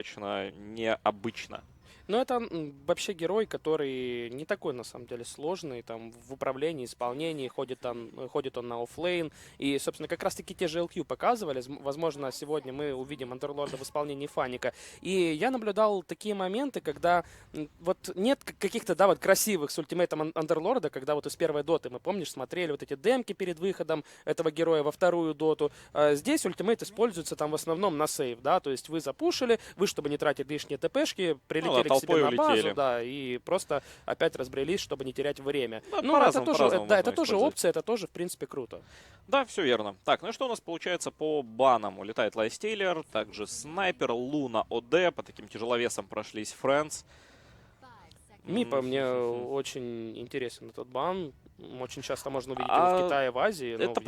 достаточно необычно. Но это вообще герой, который не такой на самом деле сложный, там в управлении, исполнении, ходит он на оффлейн. И, собственно, как раз-таки те же LQ показывали. Возможно, сегодня мы увидим Андерлорда в исполнении Фаника. И я наблюдал такие моменты, когда вот нет каких-то, да, вот красивых с ультимейтом Андерлорда, когда вот из первой доты, мы, помнишь, смотрели вот эти демки перед выходом этого героя во вторую доту. Здесь ультимейт используется там в основном на сейв, да, то есть вы запушили, вы, чтобы не тратить лишние ТПшки, Ну да, прилетели к себе толпой на базу, улетели. да, и просто опять разбрелись, чтобы не терять время. Да, Ну, это по-разному, тоже, по-разному да, можно это тоже использовать. опция, это тоже, в принципе, круто. Да, все верно. Так, ну и что у нас получается по банам? Улетает Лайстейлер, также Снайпер, Луна, ОД. По таким тяжеловесам прошлись Френдс. Мипа мне очень интересен этот бан. Очень часто можно увидеть его в А Китае, в Азии, но это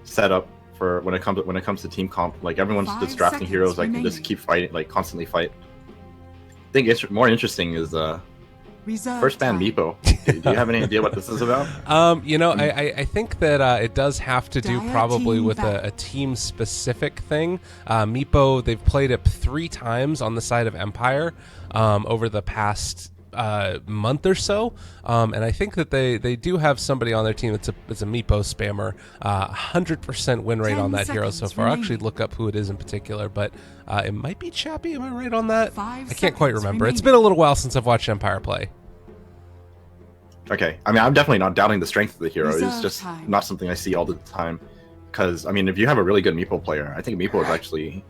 setup for when it comes to team comp. Like everyone's just drafting heroes that can just keep fighting, like constantly fight. I think it's more interesting is first ban Meepo. Do you have any idea what this is about? I think that it does have to do probably with a team specific thing. Meepo, they've played it 3 times on the side of Empire over the past month or so, and I think that they do have somebody on their team that's a Meepo spammer. 100% win rate on that hero so far. I'll actually look up who it is in particular, but it might be Chappie. Am I right on that? I can't quite remember. It's been a little while since I've watched Empire play. Okay, I mean, I'm definitely not doubting the strength of the hero. It's just not something I see all the time. Because I mean, if you have a really good Meepo player, I think Meepo is actually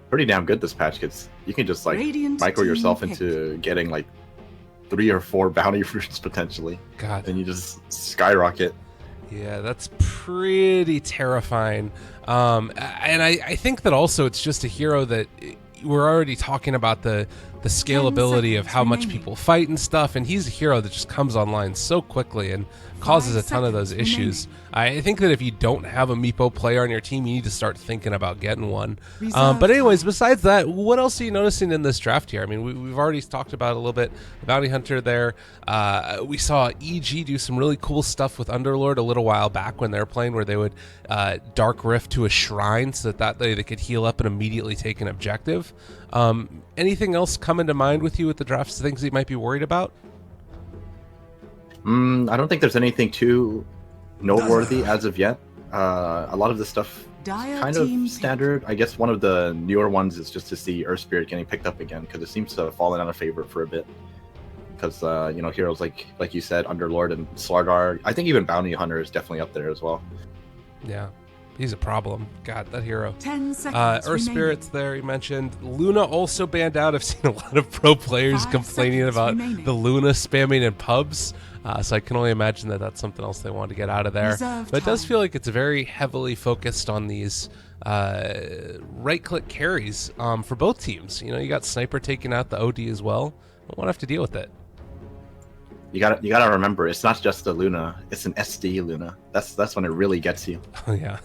pretty damn good this patch. Because you can just like micro yourself into getting like 3 or 4 bounty fruits potentially. God. And you just skyrocket. Yeah, that's pretty terrifying. And I think that also it's just a hero that we're already talking about the scalability of how much people fight and stuff, and he's a hero that just comes online so quickly and causes a ton of those issues. I think that if you don't have a Meepo player on your team, you need to start thinking about getting one. But anyways, besides that, what else are you noticing in this draft here? I mean, we've already talked about a little bit the Bounty Hunter there. We saw EG do some really cool stuff with Underlord a little while back when they were playing, where they would Dark Rift to a shrine so that they could heal up and immediately take an objective. Anything else come into mind with you with the drafts, things that you might be worried about? I don't think there's anything too noteworthy as of yet. A lot of this stuff is kind of standard. I guess one of the newer ones is just to see Earth Spirit getting picked up again, because it seems to have fallen out of favor for a bit. Because heroes like you said, Underlord and Slargar. I think even Bounty Hunter is definitely up there as well. Yeah. He's a problem. God, that hero. 10 seconds Earth Spirit's there, you mentioned. Luna also banned out. I've seen a lot of pro players complaining about the Luna spamming in pubs. So I can only imagine that that's something else they want to get out of there. But it does feel like it's very heavily focused on these right-click carries for both teams. You got Sniper taking out the OD as well. I won't have to deal with it. You gotta remember, it's not just the Luna; it's an SD Luna. That's when it really gets you. Oh yeah.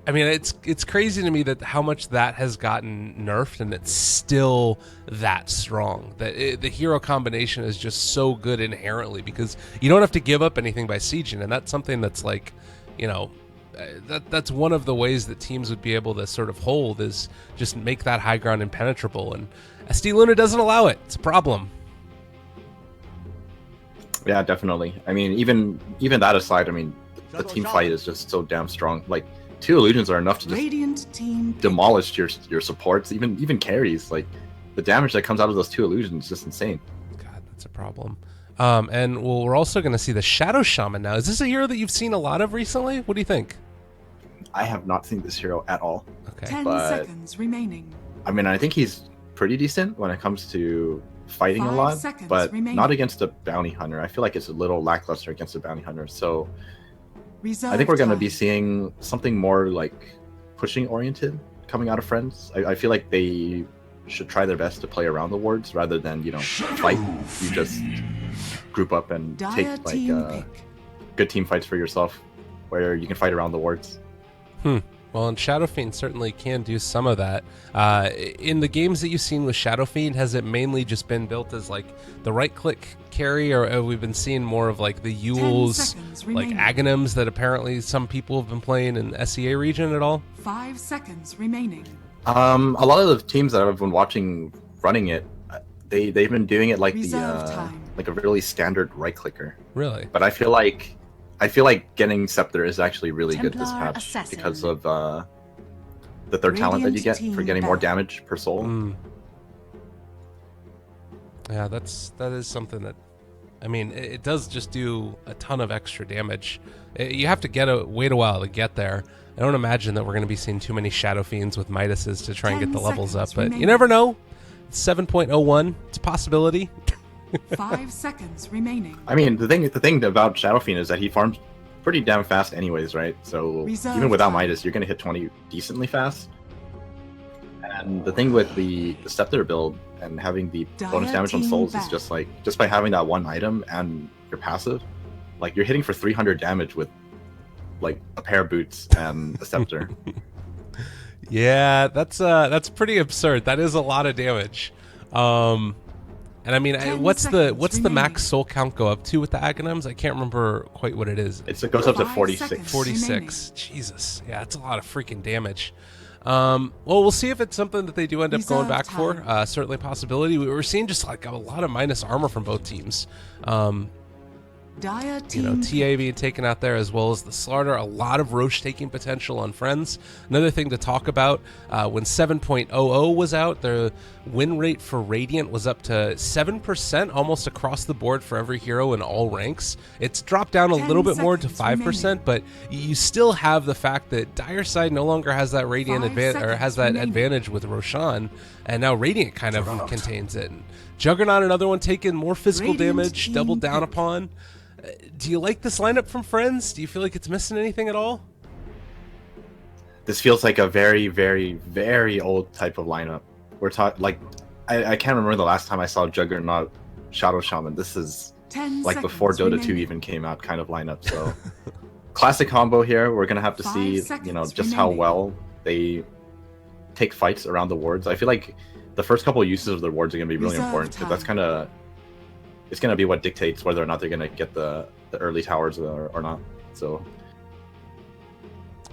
I mean, it's crazy to me that how much that has gotten nerfed and it's still that strong. That the hero combination is just so good inherently because you don't have to give up anything by sieging, and that's something that's like, that's one of the ways that teams would be able to sort of hold is just make that high ground impenetrable, and SD Luna doesn't allow it. It's a problem. Yeah, definitely. I mean, even that aside, I mean, the team fight is just so damn strong. Like 2 illusions are enough to just demolish your supports, even carries. Like the damage that comes out of those 2 illusions is just insane. God, that's a problem. And we're also going to see the Shadow Shaman now. Is this a hero that you've seen a lot of recently? What do you think? I have not seen this hero at all. Okay. 10 seconds remaining. I mean, I think he's pretty decent when it comes to fighting a 5 lot, seconds but remaining. not against a bounty hunter. I feel like it's a little lackluster against a bounty hunter. So Reserve I think we're going to time. be seeing something more like pushing oriented coming out of Friends. I feel like they should try their best to play around the wards rather than, you know, fight. You just group up and Dire take like team pick. good team fights for yourself where you can fight around the wards. Well, and Shadow Fiend certainly can do some of that. In the games that you've seen with Shadow Fiend, has it mainly just been built as like the right-click carry, or have we been seeing more of like the 10 Yules, seconds like remaining. Aghanims that apparently some people have been playing in the SEA region at all? 5 seconds remaining. A lot of the teams that I've been watching running it, they've been doing it like Reserve time. like a really standard right clicker. Really? But I feel like getting Scepter is actually really good this Templar patch Assassin. because of the third talent that you Radiant get team for getting more back. damage per soul. Yeah, that is something that, I mean, it does just do a ton of extra damage. You have to wait a while to get there. I don't imagine that we're going to be seeing too many Shadow Fiends with Midases to try and get 10 the levels up, seconds but you remaining. never know. It's 7.01. It's a possibility. 5 seconds remaining. I mean, the thing about Shadow Fiend is that he farms pretty damn fast anyways, right? So Reserve even without time. Midas, you're gonna hit 20 decently fast. And the thing with the Scepter build and having the bonus Dire damage on team souls is back. just like, just by having that one item and your passive, like you're hitting for 300 damage with like a pair of boots and a Scepter. Yeah, that's pretty absurd. That is a lot of damage. And I mean, 10 what's the seconds max remaining. soul count go up to with the Aghanims? I can't remember quite what it is. It goes up to 5 46. seconds. 46. Jesus. Yeah, that's a lot of freaking damage. Well, we'll see if it's something that they do end up going Reserve back for. time. Certainly a possibility. We were seeing just like a lot of minus armor from both teams. Dire You know, team TA being taken out there as well as the Slaughter. A lot of Roche taking potential on Friends. Another thing to talk about, when 7.00 was out, the win rate for Radiant was up to 7% almost across the board for every hero in all ranks. It's dropped down a 10 little bit more to seconds 5%, remaining. but you still have the fact that Dire Side no longer has that Radiant 5 advantage, or seconds has that remaining. advantage with Roshan, and now Radiant kind of contains it. And Juggernaut, another one taking more physical Radiant damage, team doubled down pick. upon. Do you like this lineup from Friends? Do you feel like it's missing anything at all? This feels like a very, very, very old type of lineup. We're talking like I can't remember the last time I saw Juggernaut Shadow Shaman. This is 10 like seconds before Dota 2 remaining. even came out kind of lineup. So classic combo here. We're gonna have to 5 see, seconds you know, just how remaining. well they take fights around the wards. I feel like the first couple of uses of the wards are gonna be really Reserve important because that's time. kind of it's gonna be what dictates whether or not they're gonna get the early towers or not. So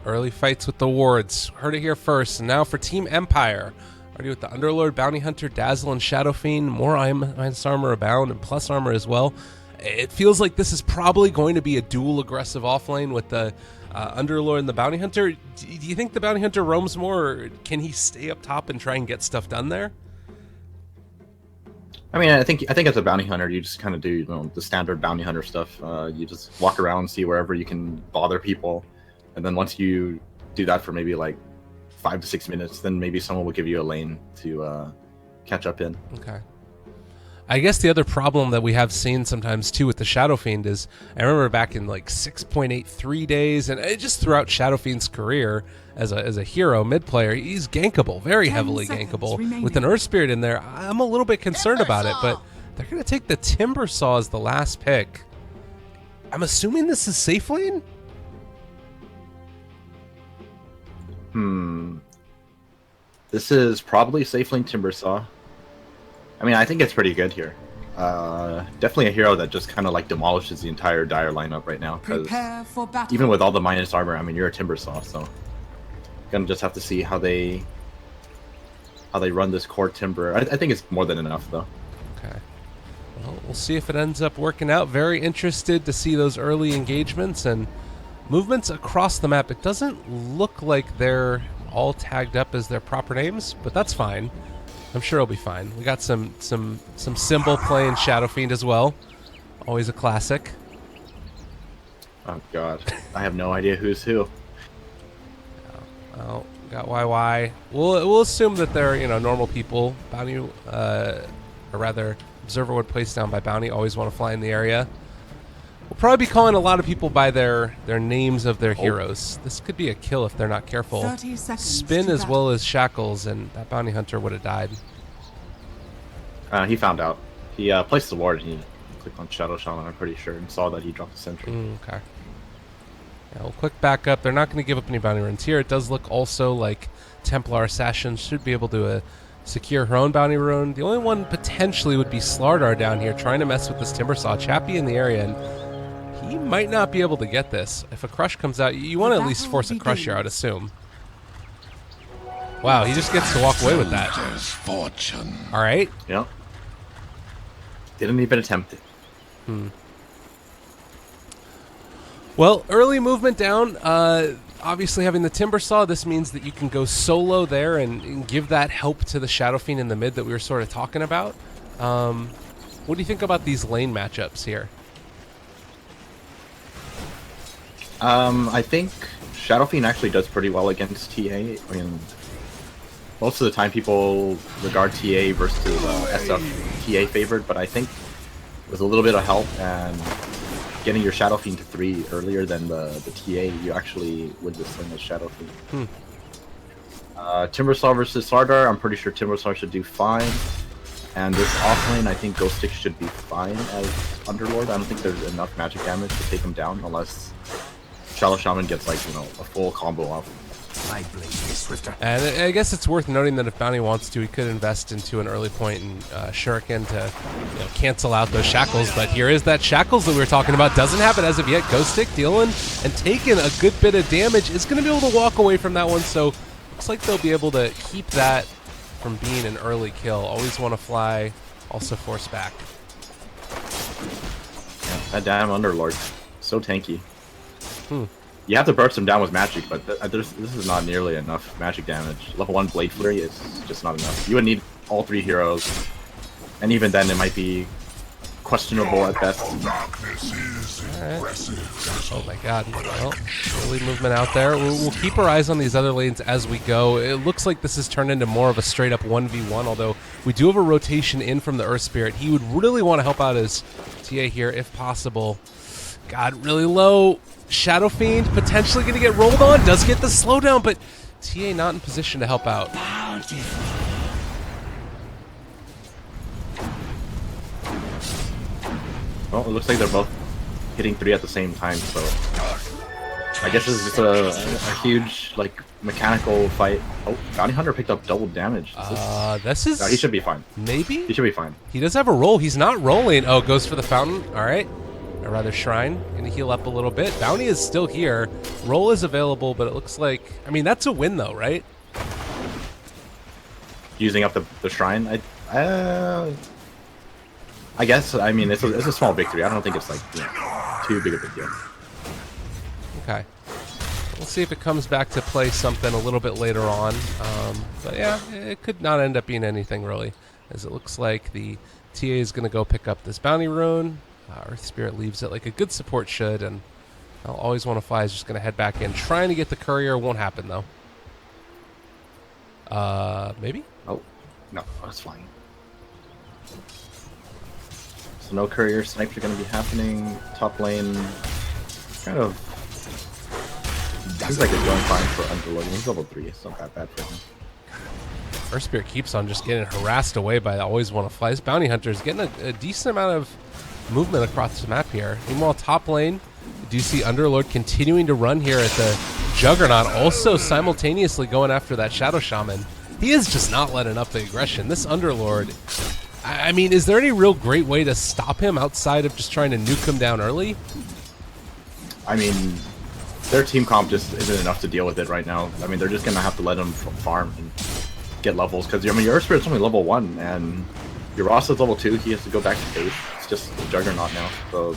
Early fights with the wards. Heard it here first. And now for Team Empire. Already with the Underlord, Bounty Hunter, Dazzle, and Shadow Fiend. More minus armor abound and plus armor as well. It feels like this is probably going to be a dual aggressive offlane with the Underlord and the Bounty Hunter. Do you think the Bounty Hunter roams more, or can he stay up top and try and get stuff done there? I mean, I think as a bounty hunter, you just kind of do, you know, the standard bounty hunter stuff. You just walk around, see wherever you can bother people, and then once you do that for maybe like 5 to 6 minutes, then maybe someone will give you a lane to catch up in. Okay. I guess the other problem that we have seen sometimes too with the Shadow Fiend is, I remember back in like 6.83 days, and just throughout Shadow Fiend's career as a hero mid player, he's gankable, very 10 heavily seconds gankable. remaining. With an Earth Spirit in there, I'm a little bit concerned about it, but they're going to take the Timber Saw as the last pick. I'm assuming this is safe lane? This is probably safe lane Timber Saw. I mean, I think it's pretty good here. Definitely a hero that just kind of like demolishes the entire Dire lineup right now. Because Prepare for battle. even with all the minus armor, I mean, you're a Timber Saw, so gonna just have to see how they run this core Timber. I think it's more than enough though. Okay. Well, we'll see if it ends up working out. Very interested to see those early engagements and movements across the map. It doesn't look like they're all tagged up as their proper names, but that's fine. I'm sure it'll be fine. We got some symbol playing Shadow Fiend as well. Always a classic. Oh god, I have no idea who's who. Well, got YY. We'll assume that they're, you know, normal people. Bounty or rather, observer would placed down by Bounty. Always want to fly in the area. We'll probably be calling a lot of people by their names of their heroes. This could be a kill if they're not careful. 30 seconds Spin to as battle. well as Shackles, and that Bounty Hunter would have died. He found out. He placed the ward and he clicked on Shadow Shaman, I'm pretty sure, and saw that he dropped the sentry. Okay. Yeah, we'll quick back up. They're not going to give up any bounty runes here. It does look also like Templar Assassin should be able to secure her own bounty rune. The only one potentially would be Slardar down here trying to mess with this Timbersaw. Chappie in the area, and he might not be able to get this. If a crush comes out, you want to at least force a crush here, I would assume. Wow, he just gets to walk away with that. All right. Yep. Didn't even attempt it. Well, early movement down. Obviously, having the Timbersaw, this means that you can go solo there and give that help to the Shadow Fiend in the mid that we were sort of talking about. What do you think about these lane matchups here? I think Shadow Fiend actually does pretty well against TA. I mean, most of the time people regard TA versus SF TA favored, but I think with a little bit of help and getting your Shadow Fiend to 3 earlier than the TA, you actually win this lane as Shadow Fiend. Timbersaw versus Slardar, I'm pretty sure Timbersaw should do fine. And this offlane, I think Ghost Stick should be fine as Underlord. I don't think there's enough magic damage to take him down unless Shadow Shaman gets, like, you know, a full combo off. And I guess it's worth noting that if Bounty wants to, he could invest into an early point and Shuriken to cancel out those Shackles. But here is that Shackles that we were talking about. Doesn't have it as of yet. Ghost Stick dealing and taking a good bit of damage. Is going to be able to walk away from that one. So looks like they'll be able to keep that from being an early kill. Always want to fly. Also force back. Yeah, that damn Underlord. So tanky. You have to burst him down with magic, but this is not nearly enough magic damage. Level 1 Blade Flurry is just not enough. You would need all 3 heroes, and even then it might be questionable at best. Alright. Oh my god. Well, early movement out there. We'll keep our eyes on these other lanes as we go. It looks like this has turned into more of a straight up 1v1, although we do have a rotation in from the Earth Spirit. He would really want to help out his TA here if possible. God, really low. Shadow Fiend potentially going to get rolled on. Does get the slowdown, but TA not in position to help out. Well, it looks like they're both hitting 3 at the same time, so I guess this is just a huge, like, mechanical fight. Oh, Bounty Hunter picked up double damage. This is... No, he should be fine. Maybe? He should be fine. He does have a roll. He's not rolling. Oh, goes for the fountain. All right. Or rather, Shrine. Gonna heal up a little bit. Bounty is still here. Roll is available, but it looks like... I mean, that's a win, though, right? Using up the Shrine? I guess, I mean, it's a small victory. I don't think it's, like, you know, too big of a deal. Okay. We'll see if it comes back to play something a little bit later on. But yeah, it could not end up being anything, really, as it looks like the TA is going to go pick up this Bounty Rune. Earth Spirit leaves it like a good support should, and I'll always want to fly is just going to head back in. Trying to get the courier won't happen, though. Maybe? Oh, no, that's fine. So no courier snipes are going to be happening. Top lane, kind of, seems like it's going fine for Underlord. He's level 3, it's not that bad for him. Earth Spirit keeps on just getting harassed away by Always Want to Fly. This Bounty Hunter is getting a decent amount of movement across the map here. Meanwhile, top lane, you do see Underlord continuing to run here at the Juggernaut, also simultaneously going after that Shadow Shaman. He is just not letting up the aggression. This Underlord, I mean, is there any real great way to stop him outside of just trying to nuke him down early? I mean, their team comp just isn't enough to deal with it right now. I mean, they're just going to have to let him farm and get levels, because, I mean, your Earth Spirit's only level 1, and your Ross is level 2, he has to go back to base. It's just a Juggernaut now, so...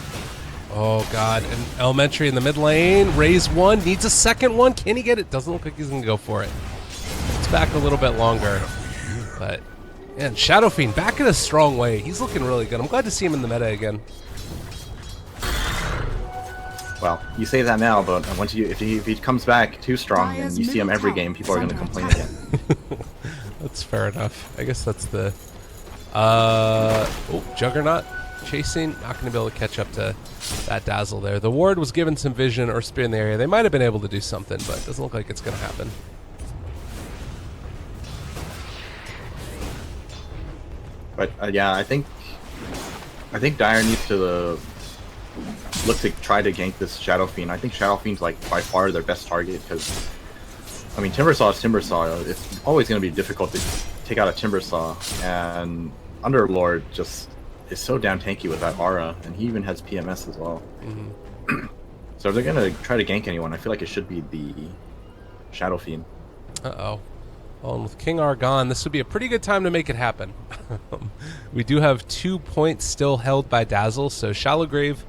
Oh god, an Elementary in the mid lane, raise one, needs a second one, can he get it? Doesn't look like he's gonna go for it. It's back a little bit longer, but... And Shadow Fiend back in a strong way, he's looking really good. I'm glad to see him in the meta again. Well, you say that now, but once if he comes back too strong and you see him every game, people are going to complain again. That's fair enough. I guess that's the Oh, Juggernaut chasing. Not going to be able to catch up to that Dazzle there. The ward was given some vision or spear in the area. They might have been able to do something, but it doesn't look like it's going to happen. But yeah, I think Dire needs to look to try to gank this Shadow Fiend. I think Shadow Fiend's like by far their best target because, I mean, Timbersaw is Timbersaw. It's always going to be difficult to take out a Timbersaw, and Underlord just is so damn tanky with that aura, and he even has PMS as well. So if they're going to try to gank anyone, I feel like it should be the Shadow Fiend. Uh-oh. Well, and with King R gone, this would be a pretty good time to make it happen. We do have 2 points still held by Dazzle, so Shallow Grave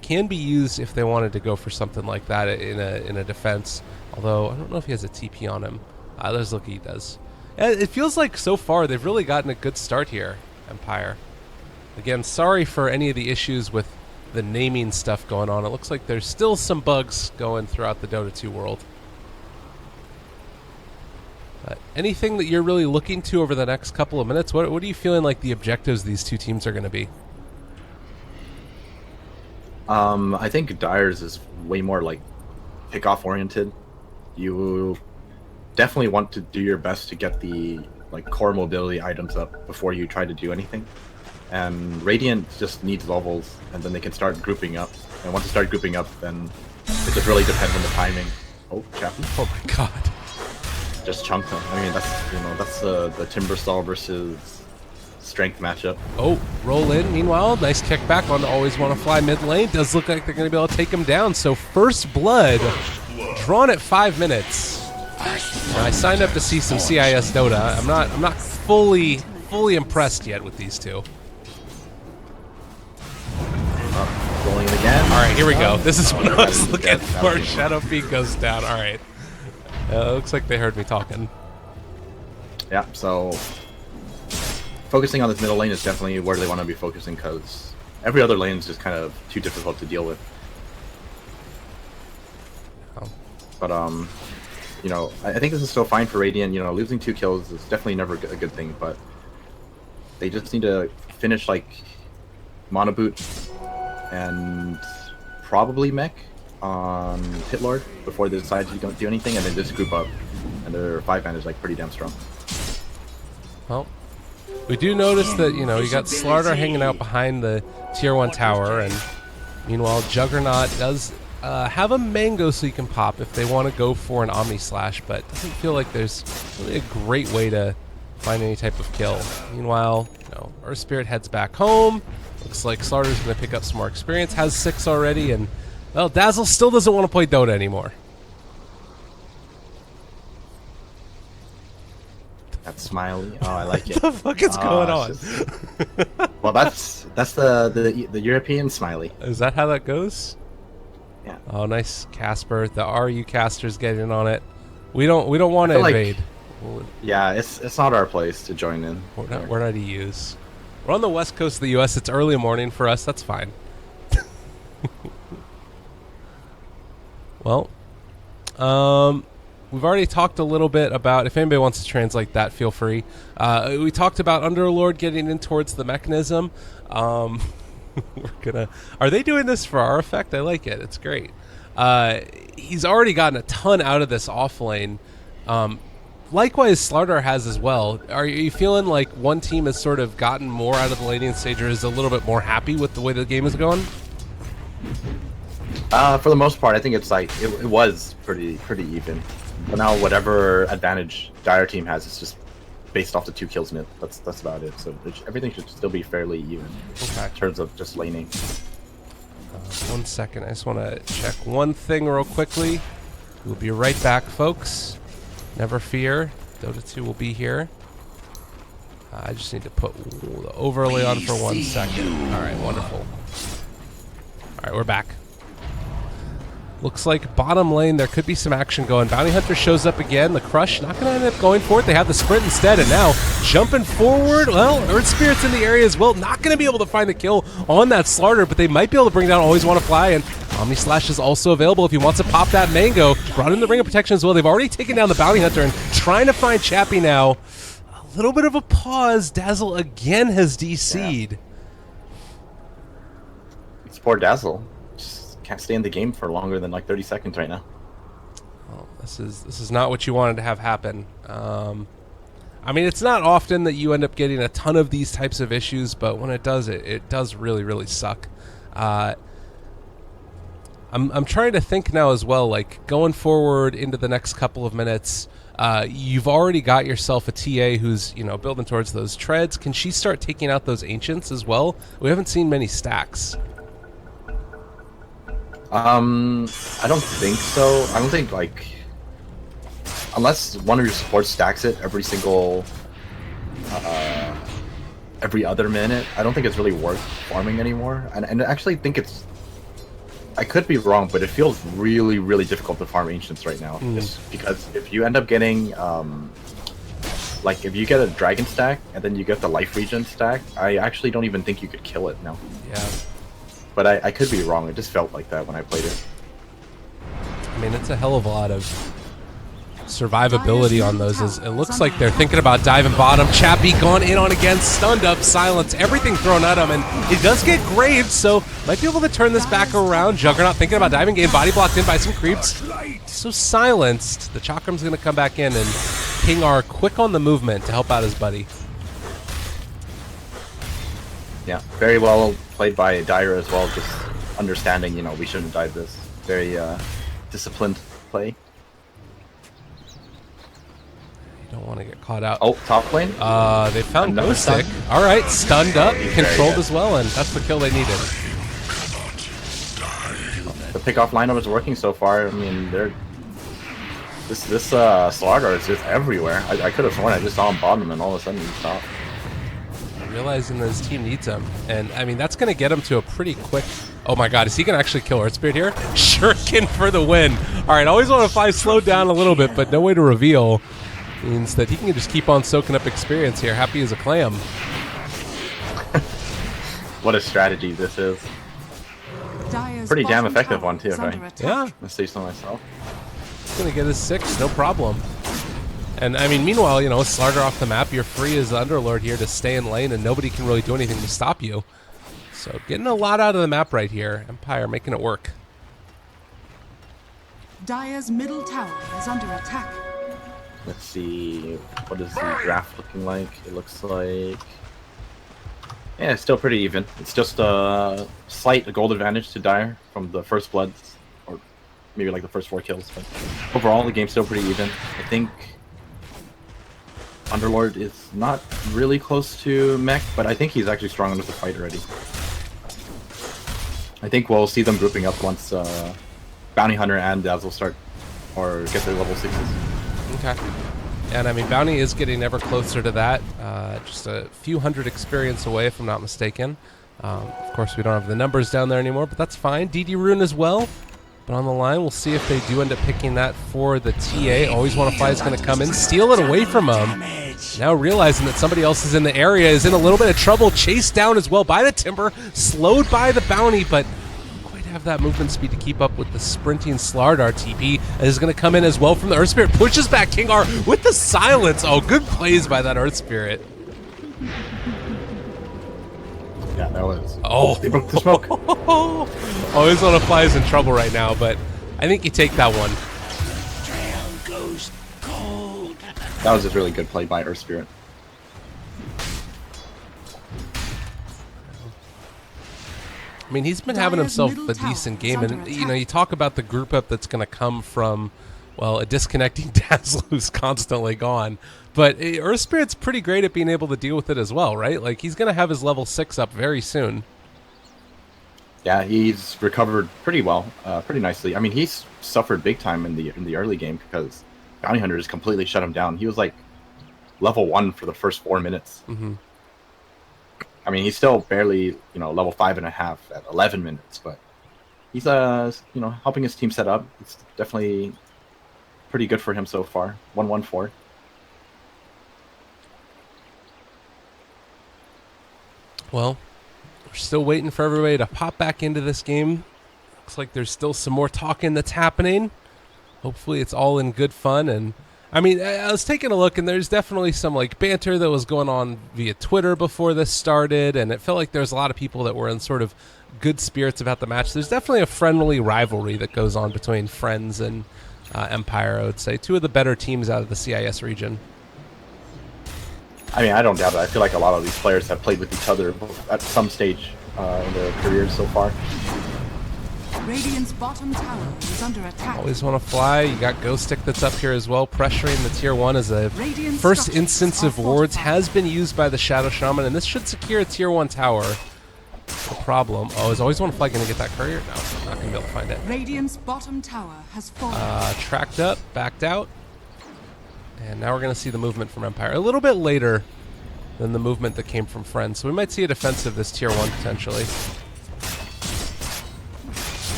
can be used if they wanted to go for something like that in a defense. Although, I don't know if he has a TP on him. Let's look, he does. It feels like so far they've really gotten a good start here, Empire. Again, sorry for any of the issues with the naming stuff going on. It looks like there's still some bugs going throughout the Dota 2 world. Anything that you're really looking to over the next couple of minutes? What are you feeling like the objectives of these two teams are going to be? I think Dire's is way more like pick-off oriented. You definitely want to do your best to get the like core mobility items up before you try to do anything. And Radiant just needs levels, and then they can start grouping up. And once they start grouping up, then it just really depends on the timing. Oh, Chappie. Oh my god. Just chunked him. I mean, that's the Timbersaw versus strength matchup. Oh, roll in. Meanwhile, nice kickback on Always Want to Fly mid lane. Does look like they're going to be able to take him down. So first blood drawn at 5 minutes. Now, I signed up to see some CIS Dota. I'm not fully impressed yet with these two. Rolling it again. All right, here we go. This is what I was looking for. Shadow Fiend goes down. All right. Looks like they heard me talking. Yeah, so focusing on this middle lane is definitely where they want to be focusing, because every other lane is just kind of too difficult to deal with. Oh. But you know, I think this is still fine for Radiant. You know, losing 2 kills is definitely never a good thing, but they just need to finish like Mono Boot and probably Mech on Pit Lord before they decide to don't do anything, and then just group up, and their 5-man is like pretty damn strong. Well, we do notice that, you know, you got Slardar hanging out behind the tier 1 tower, and meanwhile Juggernaut does have a mango so you can pop if they want to go for an Omni Slash, but it doesn't feel like there's really a great way to find any type of kill. Meanwhile, you know, Earth Spirit heads back home. Looks like Slardar's going to pick up some more experience, has 6 already, and well, Dazzle still doesn't want to play Dota anymore. That smiley. Oh, I like it. What the fuck is going on? Just... well, that's the European smiley. Is that how that goes? Yeah. Oh, nice Casper. The RU caster's getting on it. We don't want to invade. Like, yeah, it's not our place to join in. We're not EUs. We're on the west coast of the US. It's early morning for us. That's fine. Well, we've already talked a little bit about, if anybody wants to translate that, feel free. We talked about Underlord getting in towards the mechanism. Are they doing this for our effect? I like it. It's great. He's already gotten a ton out of this off lane. Likewise, Slardar has as well. Are you feeling like one team has sort of gotten more out of the laning stage, or is a little bit more happy with the way the game is going? For the most part, I think it's like it was pretty even. But now whatever advantage Dire team has, it's just based off the 2 kills mid. That's about it. So everything should still be fairly even in terms of just laning. 1 second, I just want to check one thing real quickly. We'll be right back, folks. Never fear, Dota 2 will be here. I just need to put the overlay on for 1 second. All right, wonderful. All right, we're back. Looks like bottom lane, there could be some action going. Bounty Hunter shows up again. The Crush not going to end up going for it. They have the sprint instead, and now jumping forward. Well, Earth Spirit's in the area as well. Not going to be able to find the kill on that Slardar, but they might be able to bring down Always Want to Fly, and Omni Slash is also available if he wants to pop that Mango. Brought in the Ring of Protection as well. They've already taken down the Bounty Hunter and trying to find Chappie now. A A little bit of a pause. Dazzle again has DC'd. It's poor Dazzle. Just can't stay in the game for longer than like 30 seconds right now. Well, this is not what you wanted to have happen. I mean, it's not often that you end up getting a ton of these types of issues, but when it does, it does really, really suck. I'm trying to think now as well, like going forward into the next couple of minutes. You've already got yourself a TA who's, you know, building towards those treads. Can she start taking out those ancients as well? We haven't seen many stacks. I don't think so. I don't think, like, unless one of your supports stacks it every single every other minute, I don't think it's really worth farming anymore. And I actually think it's, I could be wrong, but it feels really, really difficult to farm ancients right now. Just because if you end up getting like if you get a dragon stack and then you get the life regen stack, I actually don't even think you could kill it now. Yeah. But I could be wrong. It just felt like that when I played it. I mean, it's a hell of a lot of survivability on those. As it looks like they're thinking about diving bottom. Chappie gone in on again, stunned up, silence, everything thrown at him, and he does get graved, so might be able to turn this back around. Juggernaut thinking about diving, getting body blocked in by some creeps. So silenced. The Chakram's going to come back in, and King R quick on the movement to help out his buddy. Yeah, very well played by Dire as well, just understanding, you know, we shouldn't dive this. Very disciplined play. You don't want to get caught out. Oh, top lane? They found Another Ghostic. stun. All right, stunned up, Very controlled good. as well, and that's the kill they needed. The pickoff lineup is working so far. I mean, they're this Slardar is just everywhere. I could have sworn I just saw him bottom and all of a sudden he stopped. Realizing that his team needs him. And, I mean, that's going to get him to a pretty quick... Oh, my God. Is he going to actually kill Earth Spirit here? Shuriken for the win. All right, always want to fly slowed down a little bit, but no way to reveal. Means that he can just keep on soaking up experience here. Happy as a clam. What a strategy this is. Dire's Pretty damn bottom effective tower one, too, is under right? attack. Yeah. Let's say so myself. He's going to get his 6, no problem. And, I mean, meanwhile, you know, Slardar off the map, you're free as the Underlord here to stay in lane, and nobody can really do anything to stop you. So, getting a lot out of the map right here. Empire making it work. Dire's middle tower is under attack. Let's see, what is the draft looking like? It looks like... Yeah, it's still pretty even. It's just a slight gold advantage to Dire from the first bloods, or maybe like the first 4 kills. But overall, the game's still pretty even. I think Underlord is not really close to Mech, but I think he's actually strong enough to fight already. I think we'll see them grouping up once Bounty Hunter and Dazzle start, or get their level 6s. Okay. And I mean, Bounty is getting ever closer to that. Just a few hundred experience away, if I'm not mistaken. Of course, we don't have the numbers down there anymore, but that's fine. DD Rune as well. But on the line, we'll see if they do end up picking that for the TA. Always Want to Fly is going to come in, steal it away from him. Now realizing that somebody else is in the area, is in a little bit of trouble. Chased down as well by the Timber, slowed by the Bounty, but have that movement speed to keep up with the sprinting Slardar. TP is going to come in as well from the Earth Spirit, pushes back King R with the silence. Oh, good plays by that Earth Spirit. Yeah, that was... Oh, They broke the smoke. Always Want to Fly is in trouble right now, but I think you take that one. That was just really good play by Earth Spirit. I mean, he's been having Dire's himself middle a tower decent is game, under and, you know, attack. you talk about the group up that's going to come from, well, a disconnecting Dazzle who's constantly gone. But Earth Spirit's pretty great at being able to deal with it as well, right? Like, he's going to have his level 6 up very soon. Yeah, he's recovered pretty well, pretty nicely. I mean, he's suffered big time in the early game because Bounty Hunter just completely shut him down. He was like level 1 for the first 4 minutes. Mm-hmm. I mean, he's still barely, you know, level 5.5 at 11 minutes, but he's you know, helping his team set up. It's definitely pretty good for him so far. 1-1-4. Well, we're still waiting for everybody to pop back into this game. Looks like there's still some more talking that's happening. Hopefully it's all in good fun, and I mean, I was taking a look, and there's definitely some like banter that was going on via Twitter before this started, and it felt like there was a lot of people that were in sort of good spirits about the match. There's definitely a friendly rivalry that goes on between Friends and Empire, I would say. Two of the better teams out of the CIS region. I mean, I don't doubt it. I feel like a lot of these players have played with each other at some stage in their careers so far. Radiant's bottom tower is under attack. Always want to fly. You got Ghost Stick that's up here as well, pressuring the tier 1 as a Radiant first structures instance are of wards fortified. has been used by the Shadow Shaman, and this should secure a tier 1 tower. The problem. Oh, is Always Want to Fly going to get that courier? No, I'm not going to be able to find it. Radiant's bottom tower has fallen. Tracked up, backed out. And now we're going to see the movement from Empire. A little bit later than the movement that came from Friends. So we might see a defensive this tier 1 potentially.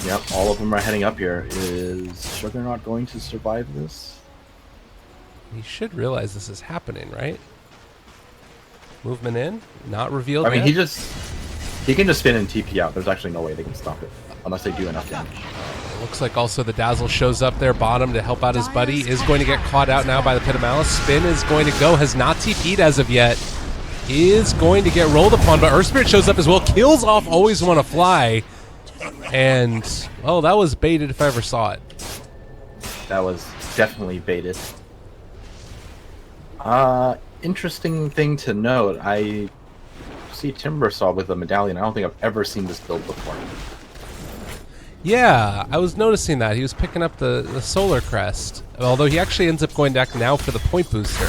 Yep, all of them are heading up here. Is Sugar not going to survive this? He should realize this is happening, right? Movement in, not revealed I mean, yet. he can just spin and TP out. There's actually no way they can stop it unless they do enough damage. Looks like also the Dazzle shows up there bottom to help out his buddy. Is going to get caught out now by the Pit of Malice. Spin is going to go. Has not TP'd as of yet. Is going to get rolled upon, but Earth Spirit shows up as well. Kills off Always Want to Fly. And, oh, that was baited if I ever saw it. That was definitely baited. Interesting thing to note. I see Timbersaw with a medallion. I don't think I've ever seen this build before. Yeah, I was noticing that. He was picking up the Solar Crest. Although he actually ends up going back now for the point booster.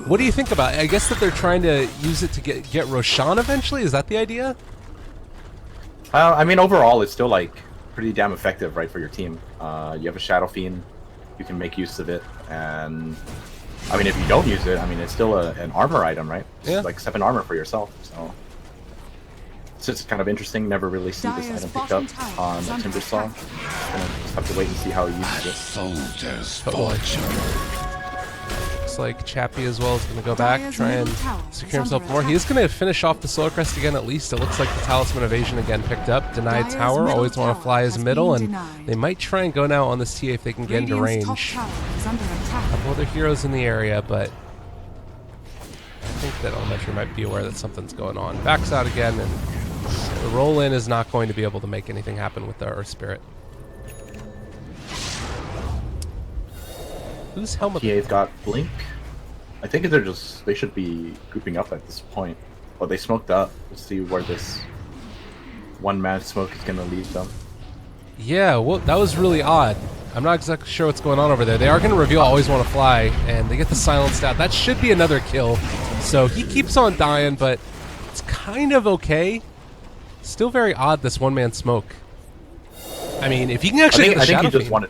What do you think about it? I guess that they're trying to use it to get Roshan eventually? Is that the idea? I mean, overall, it's still, like, pretty damn effective, right, for your team. You have a Shadow Fiend. You can make use of it. And, I mean, if you don't use it, I mean, it's still an armor item, right? It's Yeah. like 7 armor for yourself, so... It's just kind of interesting. Never really see this Dire's item picked bottom up tower on is under Timbersaw. attack. Gonna just have to wait and see how he uses it. Soldier's Oh, boy. fortune. Looks like Chappie as well is going to go back, Dire's try and middle tower is secure himself under more. He is attack. going to finish off the Solar Crest again at least. It looks like the Talisman Evasion again picked up. Denied Dire's tower, middle Always Want to tower Fly his has middle, been and denied. they might try and go now on this TA if they can get into Radiant's top range. tower is under attack. A couple other heroes in the area, but I think that Elementary might be aware that something's going on. Backs out again, and the roll-in is not going to be able to make anything happen with the Earth Spirit. Whose helmet? TA's got Blink. I think they should be grouping up at this point. But they smoked up. Let's see where this one-man smoke is going to lead them. Yeah, well, that was really odd. I'm not exactly sure what's going on over there. They are going to reveal Always Want to Fly, and they get the silenced out. That should be another kill. So he keeps on dying, but it's kind of okay. Still very odd, this one-man smoke. I mean, if he can actually get the Shadow Fiend.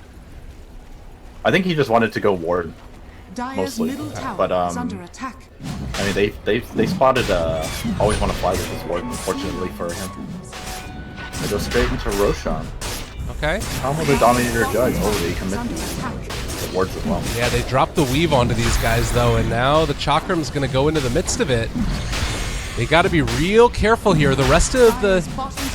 I think he just wanted to go ward. Dire's Mostly. middle tower But, is under attack. I mean, they spotted Always Want to Fly with his ward, unfortunately for him. They go straight into Roshan. Okay. How will the Dominator judge? Oh, they commit Under these attack. wards as well. Yeah, they dropped the weave onto these guys, though, and now the Chakram's going to go into the midst of it. They got to be real careful here. The rest of the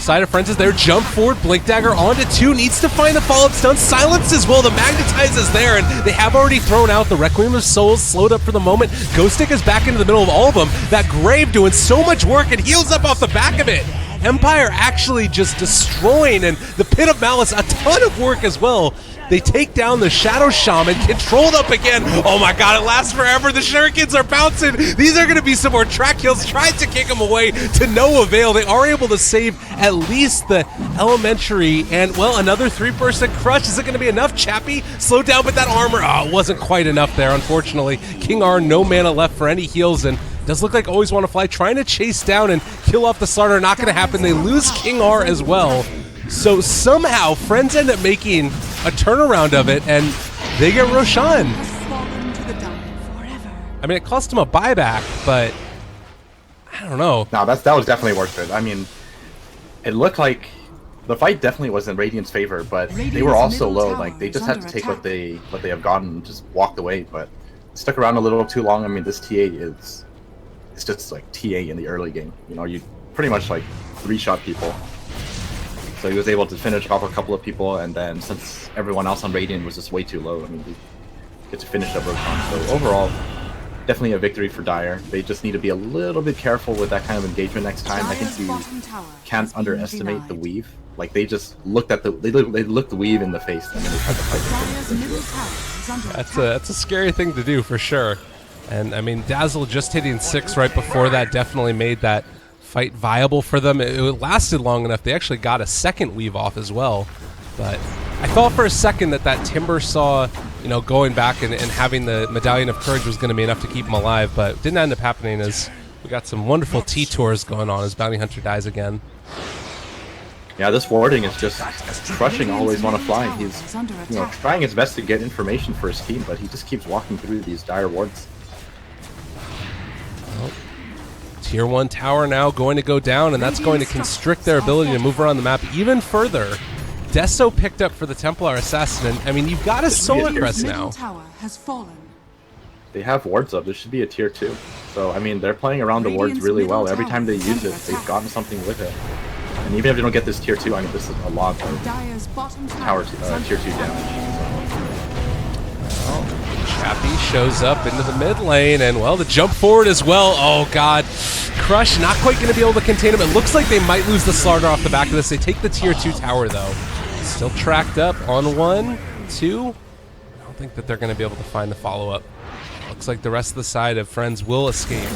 side of Friends is there. Jump forward, Blink Dagger onto 2. Needs to find the follow-up stun. Silence as well. The Magnetize is there, and they have already thrown out the Requiem of Souls. Slowed up for the moment. Ghost Stick is back into the middle of all of them. That Grave doing so much work and heals up off the back of it. Empire actually just destroying, and the Pit of Malice, a ton of work as well. They take down the Shadow Shaman, controlled up again. Oh my god, it lasts forever. The Shurikens are bouncing. These are going to be some more track kills. Tried to kick them away to no avail. They are able to save at least the Elementary, and well, another 3-person crush. Is it going to be enough, Chappie? Slowed down, but that armor, it wasn't quite enough there, unfortunately. King R, no mana left for any heals, and does look like Always Want to Fly, trying to chase down and kill off the starter. Not going to happen. They lose King R as well. So somehow, Friends end up making a turnaround of it, and they get Roshan. Has fallen to the dying forever. I mean, it cost him a buyback, but I don't know. No, that was definitely worth it. I mean, it looked like the fight definitely was in Radiant's favor, but they were Radiant's also middle low. tower Like they is just had to under take attack. what they have gotten and just walked away. But stuck around a little too long. I mean, this TA it's just like TA in the early game. You know, you pretty much like 3-shot people. So he was able to finish off a couple of people, and then since everyone else on Radiant was just way too low, I mean, he gets to finish up Rokon. So overall, definitely a victory for Dire. They just need to be a little bit careful with that kind of engagement next time. I think you can't underestimate the weave. Like they just looked at they looked the weave in the face, and then they tried to fight. That's a scary thing to do for sure. And I mean, Dazzle just hitting 6 right before that definitely made that fight viable for them. It lasted long enough. They actually got a second weave off as well. But I thought for a second that Timber Saw, you know, going back and having the Medallion of Courage was going to be enough to keep him alive, but it didn't end up happening as we got some wonderful T-tours going on as Bounty Hunter dies again. Yeah, this warding is just crushing Always Wanna Fly. He's, you know, trying his best to get information for his team, but he just keeps walking through these Dire wards. Well, Tier 1 tower now going to go down, and that's going to constrict their ability to move around the map even further. Deso picked up for the Templar Assassin, and I mean, you've got a Solar Crest now. They have wards up. This should be a tier 2. So, I mean, they're playing around the wards really well. Every time they use it, they've gotten something with it. And even if they don't get this tier 2, I mean, this is a lot of tower tier 2 damage. Chappie shows up into the mid lane, and well, the jump forward as well. Oh god, Crush not quite going to be able to contain him. It looks like they might lose the Slardar off the back of this. They take the tier 2 tower though. Still tracked up on 1, 2. I don't think that they're going to be able to find the follow-up. Looks like the rest of the side of Friends will escape.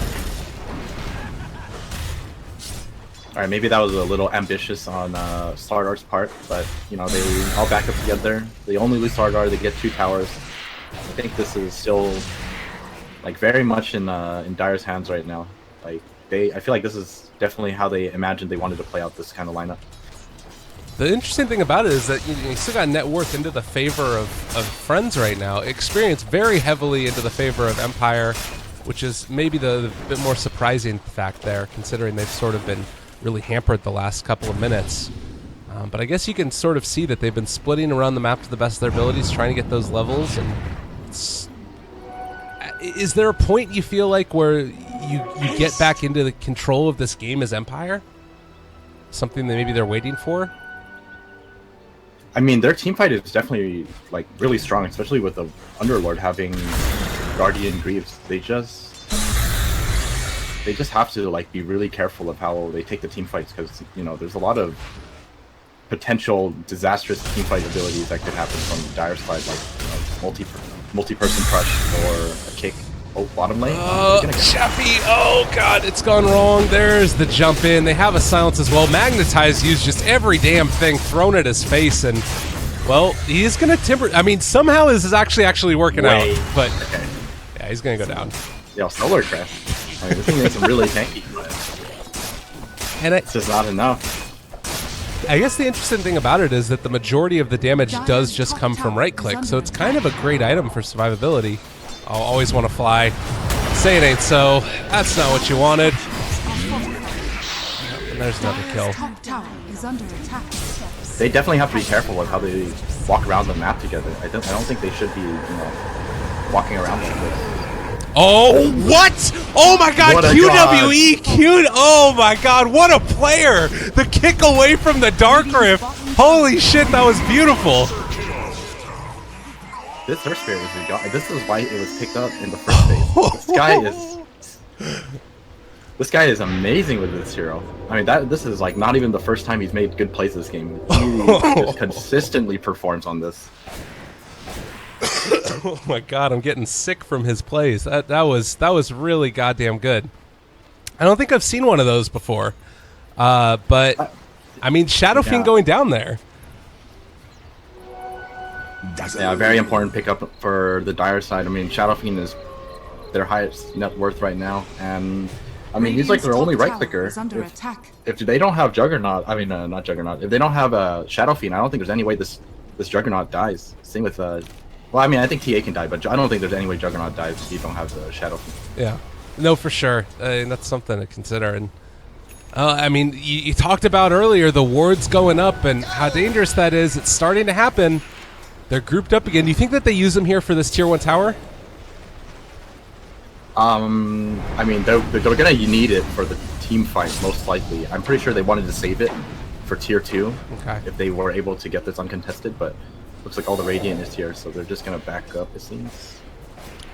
Alright, maybe that was a little ambitious on Sardar's part, but, you know, they all back up together. They only lose Sardar, they get 2 towers. I think this is still, like, very much in Dire's hands right now. Like, I feel like this is definitely how they imagined they wanted to play out this kind of lineup. The interesting thing about it is that you still got net worth into the favor of Friends right now. Experience very heavily into the favor of Empire, which is maybe the bit more surprising fact there, considering they've sort of been really hampered the last couple of minutes. But I guess you can sort of see that they've been splitting around the map to the best of their abilities, trying to get those levels. And is there a point you feel like where you get back into the control of this game as Empire? Something that maybe they're waiting for? I mean, their team fight is definitely, like, really strong, especially with the Underlord having Guardian Greaves. They just have to, like, be really careful of how they take the team fights, because, you know, there's a lot of potential disastrous team fight abilities that could happen from the Dire side, like, you know, multi-person crush or a kick. Oh, bottom lane. Chappie! Oh god, it's gone wrong. There's the jump in. They have a silence as well. Magnetize used just every damn thing thrown at his face, and well, he is gonna timber. I mean, somehow this is actually working out, but okay. Yeah, he's gonna go down. Yeah, Solar Crest. I mean, this thing makes him really tanky, but it's just not enough. I guess the interesting thing about it is that the majority of the damage does just come from right click, so it's kind of a great item for survivability. I'll always want to fly. Say it ain't so. That's not what you wanted. And there's another kill. They definitely have to be careful with how they walk around the map together. I don't think they should be, you know, walking around like this. Oh, what? Oh my god, QWE, Q. Oh my god, what a player! The kick away from the Dark Rift. Holy shit, that was beautiful. This Earth Spirit was god. This is why it was picked up in the first phase. This guy is amazing with this hero. I mean, this is like not even the first time he's made good plays this game. He just consistently performs on this. Oh my god, I'm getting sick from his plays. That was really goddamn good. I don't think I've seen one of those before. But I mean, Shadow Fiend going down there. Yeah, very important pickup for the Dire side. I mean, Shadow Fiend is their highest net worth right now, and I mean, he's like their only right clicker. If they don't have Juggernaut, I mean, not Juggernaut. If they don't have Shadow Fiend, I don't think there's any way this Juggernaut dies. Same with well, I mean, I think TA can die, but I don't think there's any way Juggernaut dies if you don't have the Shadow Fiend. Yeah, no, for sure. That's something to consider. And I mean, you talked about earlier the wards going up and how dangerous that is. It's starting to happen. They're grouped up again. Do you think that they use them here for this tier 1 tower? I mean, they're gonna need it for the team fight, most likely. I'm pretty sure they wanted to save it for tier 2 Okay. if they were able to get this uncontested, but looks like all the Radiant is here, so they're just gonna back up, it seems.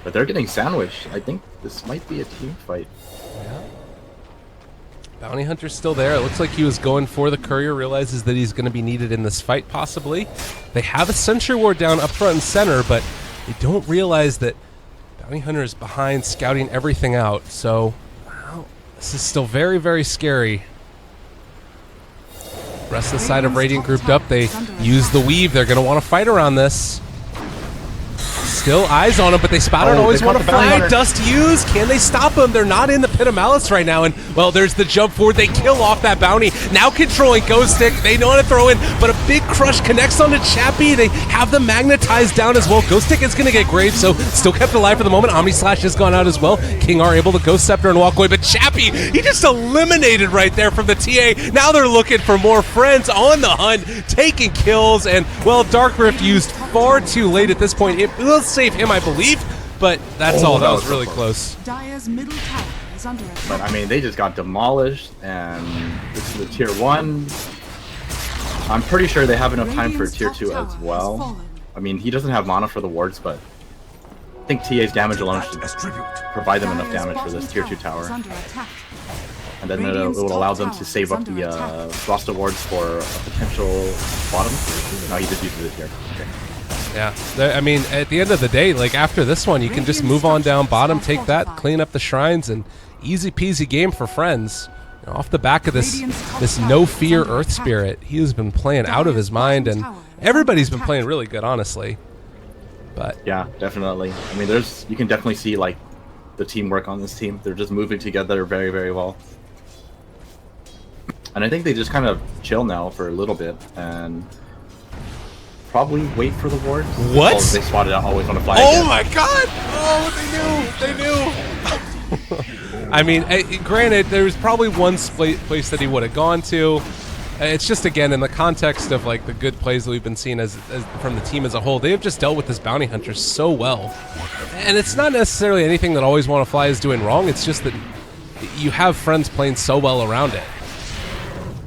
But they're getting sandwiched. I think this might be a team fight. Yeah. Bounty Hunter's still there. It looks like he was going for the courier, realizes that he's going to be needed in this fight, possibly. They have a Sentry Ward down up front and center, but they don't realize that Bounty Hunter is behind, scouting everything out. So, well, this is still very, very scary. Rest of the side of Radiant grouped up. They use the weave. They're going to want to fight around this. Still eyes on him, but they spot it. Always want to flag. Dust used. Can they stop him? They're not in the pit of malice right now. And, well, there's the jump forward. They kill off that bounty. Now controlling Ghost Stick. They know how to throw in, but a big crush connects onto Chappie. They have them magnetized down as well. Ghost Stick is going to get graved, so still kept alive for the moment. Omni Slash has gone out as well. King R able to Ghost Scepter and walk away, but Chappie, he just eliminated right there from the TA. Now they're looking for more friends on the hunt, taking kills, and, well, Dark Rift used far too late at this point. It will save him, I believe, but that's all. That was really close. Dire's middle tower is under attack. But I mean, they just got demolished, and this is the tier 1. I'm pretty sure they have enough time for tier 2 as well. I mean, he doesn't have mana for the wards, but I think TA's damage alone should provide them enough damage for this tier 2 tower. And then it will allow them to save up the Frost Awards for a potential bottom. No, he just uses it here. Okay. Yeah, I mean, at the end of the day, like after this one, you can just move on down bottom, take that, clean up the shrines, and easy peasy game for friends. You know, off the back of this no fear Earth Spirit, he has been playing out of his mind, and everybody's been playing really good, honestly. But yeah, definitely. I mean, you can definitely see like the teamwork on this team. They're just moving together very, very well. And I think they just kind of chill now for a little bit and probably wait for the ward. What? Oh, they spotted out. Always want to fly. Oh again. my god! Oh, they knew! I mean, granted, there was probably one place that he would have gone to. It's just, again, in the context of like the good plays that we've been seeing as from the team as a whole, they have just dealt with this bounty hunter so well. And it's not necessarily anything that Always Want to Fly is doing wrong. It's just that you have friends playing so well around it.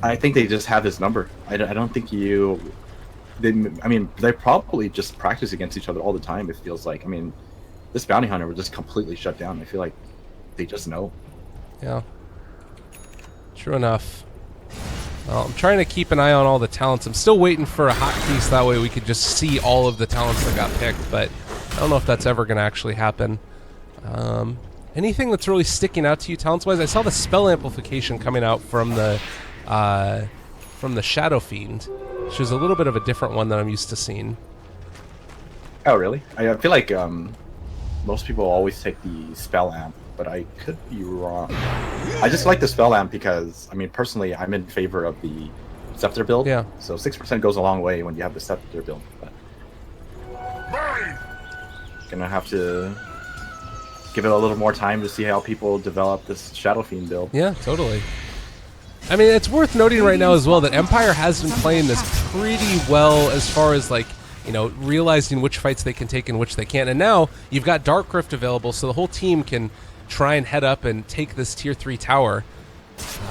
I think they just have his number. I don't think I mean, they probably just practice against each other all the time, it feels like. I mean, this bounty hunter was just completely shut down. I feel like they just know. Yeah. True enough. Well, I'm trying to keep an eye on all the talents. I'm still waiting for a hot piece. That way we could just see all of the talents that got picked, but I don't know if that's ever going to actually happen. Anything that's really sticking out to you talents-wise? I saw the spell amplification coming out from the Shadow Fiend, which is a little bit of a different one than I'm used to seeing. Oh, really? I feel like most people always take the spell amp, but I could be wrong. I just like the spell amp because, I mean, personally, I'm in favor of the Scepter build. Yeah. So 6% goes a long way when you have the Scepter build. But gonna have to give it a little more time to see how people develop this Shadow Fiend build. Yeah, totally. I mean, it's worth noting right now as well that Empire has been playing this pretty well as far as, like, you know, realizing which fights they can take and which they can't. And now you've got Dark Rift available, so the whole team can try and head up and take this Tier 3 tower.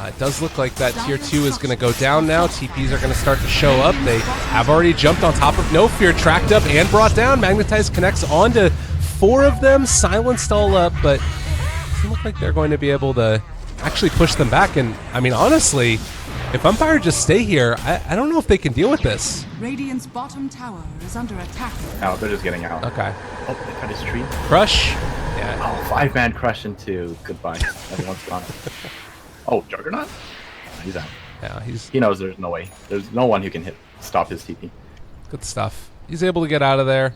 It does look like that Tier 2 is going to go down now. TPs are going to start to show up. They have already jumped on top of No Fear, tracked up and brought down. Magnetize connects onto 4 of them, silenced all up, but it doesn't look like they're going to be able to actually push them back. And I mean, honestly, if Empire just stay here, I don't know if they can deal with this. Radiant's bottom tower is under attack. Oh, they're just getting out. Okay. Oh, they cut his tree. Crush. Yeah. Oh, 5-man crush into goodbye. Everyone's gone. Oh, Juggernaut? He's out. Yeah, He knows there's no way. There's no one who can stop his TP. good stuff. He's able to get out of there.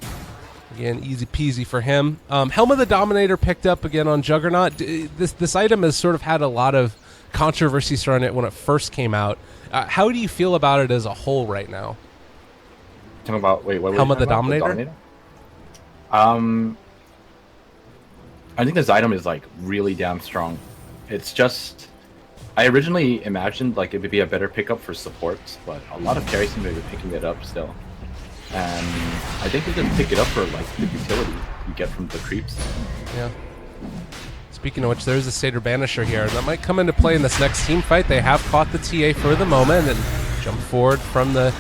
Again, easy peasy for him. Helm of the Dominator picked up again on Juggernaut. This item has sort of had a lot of controversy surrounding it when it first came out. How do you feel about it as a whole right now? Talking about, wait, what? Helm of the Dominator? Dominator? I think this item is like really damn strong. It's just, I originally imagined like it would be a better pickup for supports, but a lot of carries seem to be picking it up still. And I think they can pick it up for like the utility you get from the creeps. Yeah. Speaking of which, there's a Satyr Banisher here. That might come into play in this next team fight. They have caught the TA for the moment, and Jump forward from the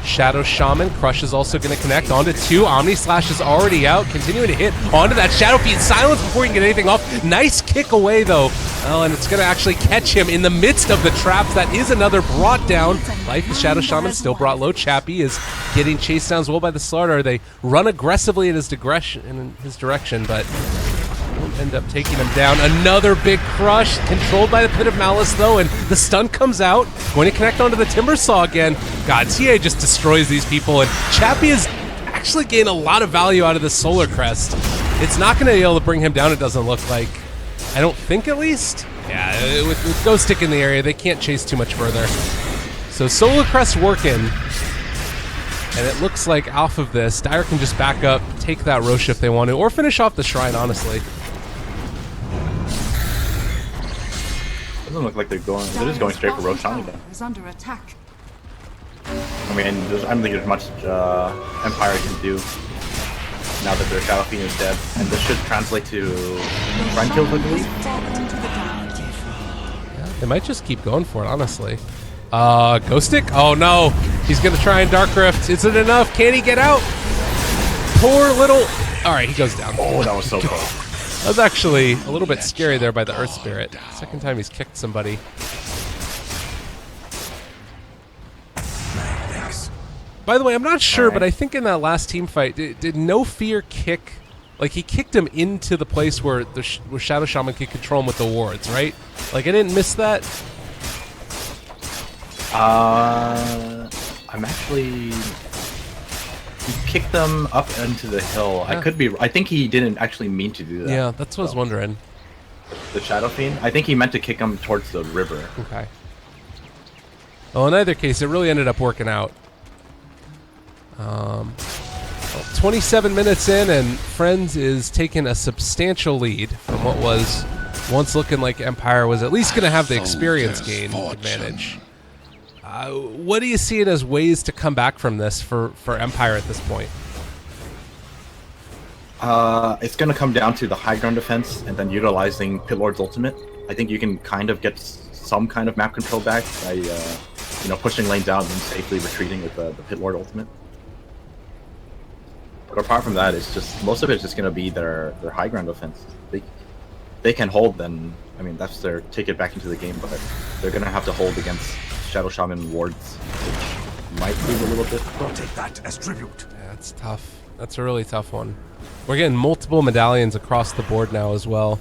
Shadow Shaman. Crush is also going to connect onto 2. Omni Slash is already out. Continuing to hit onto that Shadow Fiend. Silence before he can get anything off. Nice kick away, though. Oh, and it's going to actually catch him in the midst of the traps. That is another brought down. Life of Shadow Shaman still brought low. Chappie is getting chased down as well by the Slardar. They run aggressively in his direction, but won't end up taking him down. Another big crush, controlled by the Pit of Malice, though, and the stun comes out. Going to connect onto the Timbersaw again. God, TA just destroys these people, and Chappie is actually gained a lot of value out of this Solar Crest. It's not going to be able to bring him down, it doesn't look like. I don't think, at least. Yeah, with Ghost Stick in the area, they can't chase too much further. So Solar Crest working, and it looks like off of this, Dire can just back up, take that Rosh if they want to, or finish off the Shrine, honestly. Doesn't look like they're just going straight for Roshan again. Is under attack. I mean, I don't think there's much Empire can do now that their Shadow Fiend is dead, and this should translate to Shrine kills, I believe. Yeah, they might just keep going for it, honestly. Ghost Stick? Oh no, he's gonna try and Dark Rift. Is it enough? Can he get out? Poor little... Alright, he goes down. Oh, that was so close. That was actually a little bit scary there by the Earth Spirit. Second time he's kicked somebody. By the way, I'm not sure, but I think in that last team fight, did No Fear kick... Like, he kicked him into the place where where Shadow Shaman could control him with the wards, right? Like, I didn't miss that. I'm actually... He kicked them up into the hill. Yeah. I think he didn't actually mean to do that. Yeah, that's what I was wondering. The Shadow Fiend? I think he meant to kick him towards the river. Okay. Well, in either case, it really ended up working out. 27 minutes in, and Friends is taking a substantial lead from what was once looking like Empire was at least going to have the experience gain advantage. What do you see it as ways to come back from this for Empire at this point? It's going to come down to the high ground defense and then utilizing Pit Lord's ultimate. I think you can kind of get some kind of map control back by pushing lanes out and safely retreating with the Pit Lord ultimate. But apart from that, it's just most of it's just going to be their high ground defense. They can hold, then I mean that's their ticket back into the game. But they're going to have to hold against Shadow Shaman wards, which might prove a little difficult. Take that as tribute. Yeah, that's tough. That's a really tough one. We're getting multiple medallions across the board now as well.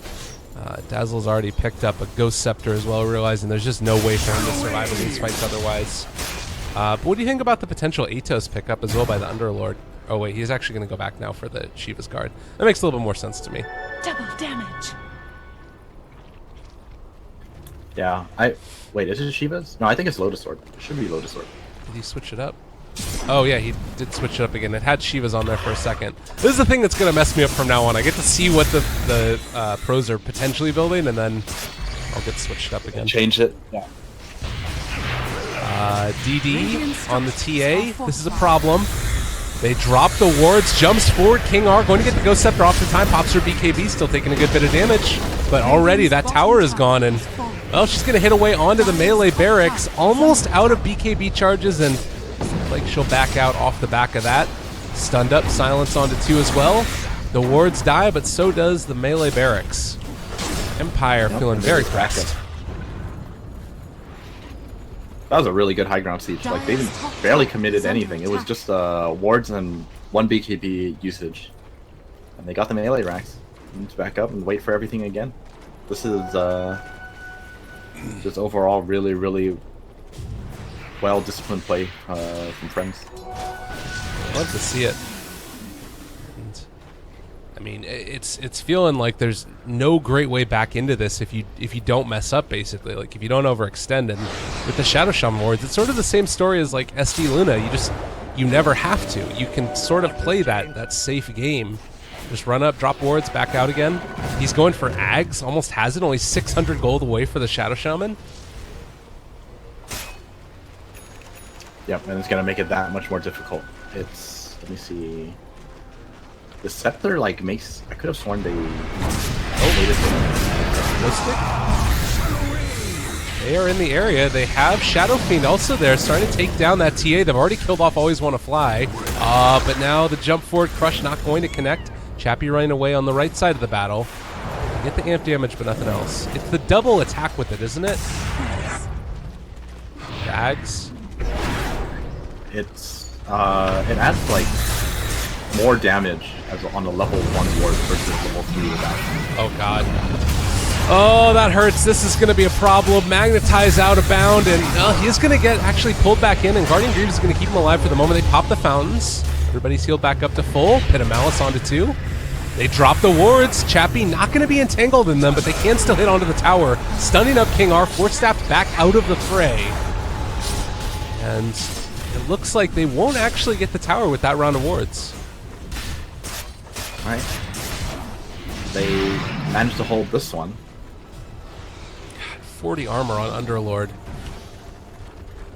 Dazzle's already picked up a Ghost Scepter as well, realizing there's just no way for him to survive in these fights otherwise. But what do you think about the potential Atos pickup as well by the Underlord? Oh wait, he's actually going to go back now for the Shiva's Guard. That makes a little bit more sense to me. Double damage. Yeah, wait, is it Shiva's? No, I think it's Lotus Sword. It should be Lotus Sword. Did he switch it up? Oh yeah, he did switch it up again. It had Shiva's on there for a second. This is the thing that's going to mess me up from now on. I get to see what the pros are potentially building, and then I'll get switched up again. Change it. Yeah. DD on the TA. This is a problem. They drop the wards, jumps forward. King R going to get the Ghost Scepter off the time. Pops her BKB, still taking a good bit of damage. But already that tower is gone, and well, she's going to hit away onto the melee barracks. Almost out of BKB charges, and like she'll back out off the back of that. Stunned up, silence onto 2 as well. The wards die, but so does the melee barracks. Empire feeling very pressed. That was a really good high ground siege. Like, they barely committed anything. It was just wards and 1 BKB usage. And they got the melee racks. Need to back up and wait for everything again. This is just overall really, really well-disciplined play from Friends. Love to see it. And, I mean, it's feeling like there's no great way back into this if you don't mess up, basically. Like if you don't overextend. And with the Shadow Shaman wards, it's sort of the same story as like SD Luna. You never have to. You can sort of play that safe game. Just run up, drop wards, back out again. He's going for Ags, almost has it. Only 600 gold away for the Shadow Shaman. Yep, and it's gonna make it that much more difficult. It's, let me see. The scepter like makes. I could have sworn they. Oh, They are in the area. They have Shadow Fiend also there, starting to take down that TA. They've already killed off Always Wanna Fly. But now the jump forward crush not going to connect. Chappie running away on the right side of the battle. Get the amp damage, but nothing else. It's the double attack with it, isn't it? Dags. It's it adds like more damage as on the level 1 ward versus level 3 without. Oh god. Oh, that hurts. This is going to be a problem. Magnetize out of bound, and he's going to get actually pulled back in, and Guardian Greaves is going to keep him alive for the moment. They pop the fountains. Everybody's healed back up to full. Pit of Malice onto 2. They drop the wards. Chappie not going to be entangled in them, but they can still hit onto the tower. Stunning up King R. Force staffed back out of the fray. And it looks like they won't actually get the tower with that round of wards. All right. They managed to hold this one. 40 armor on Underlord.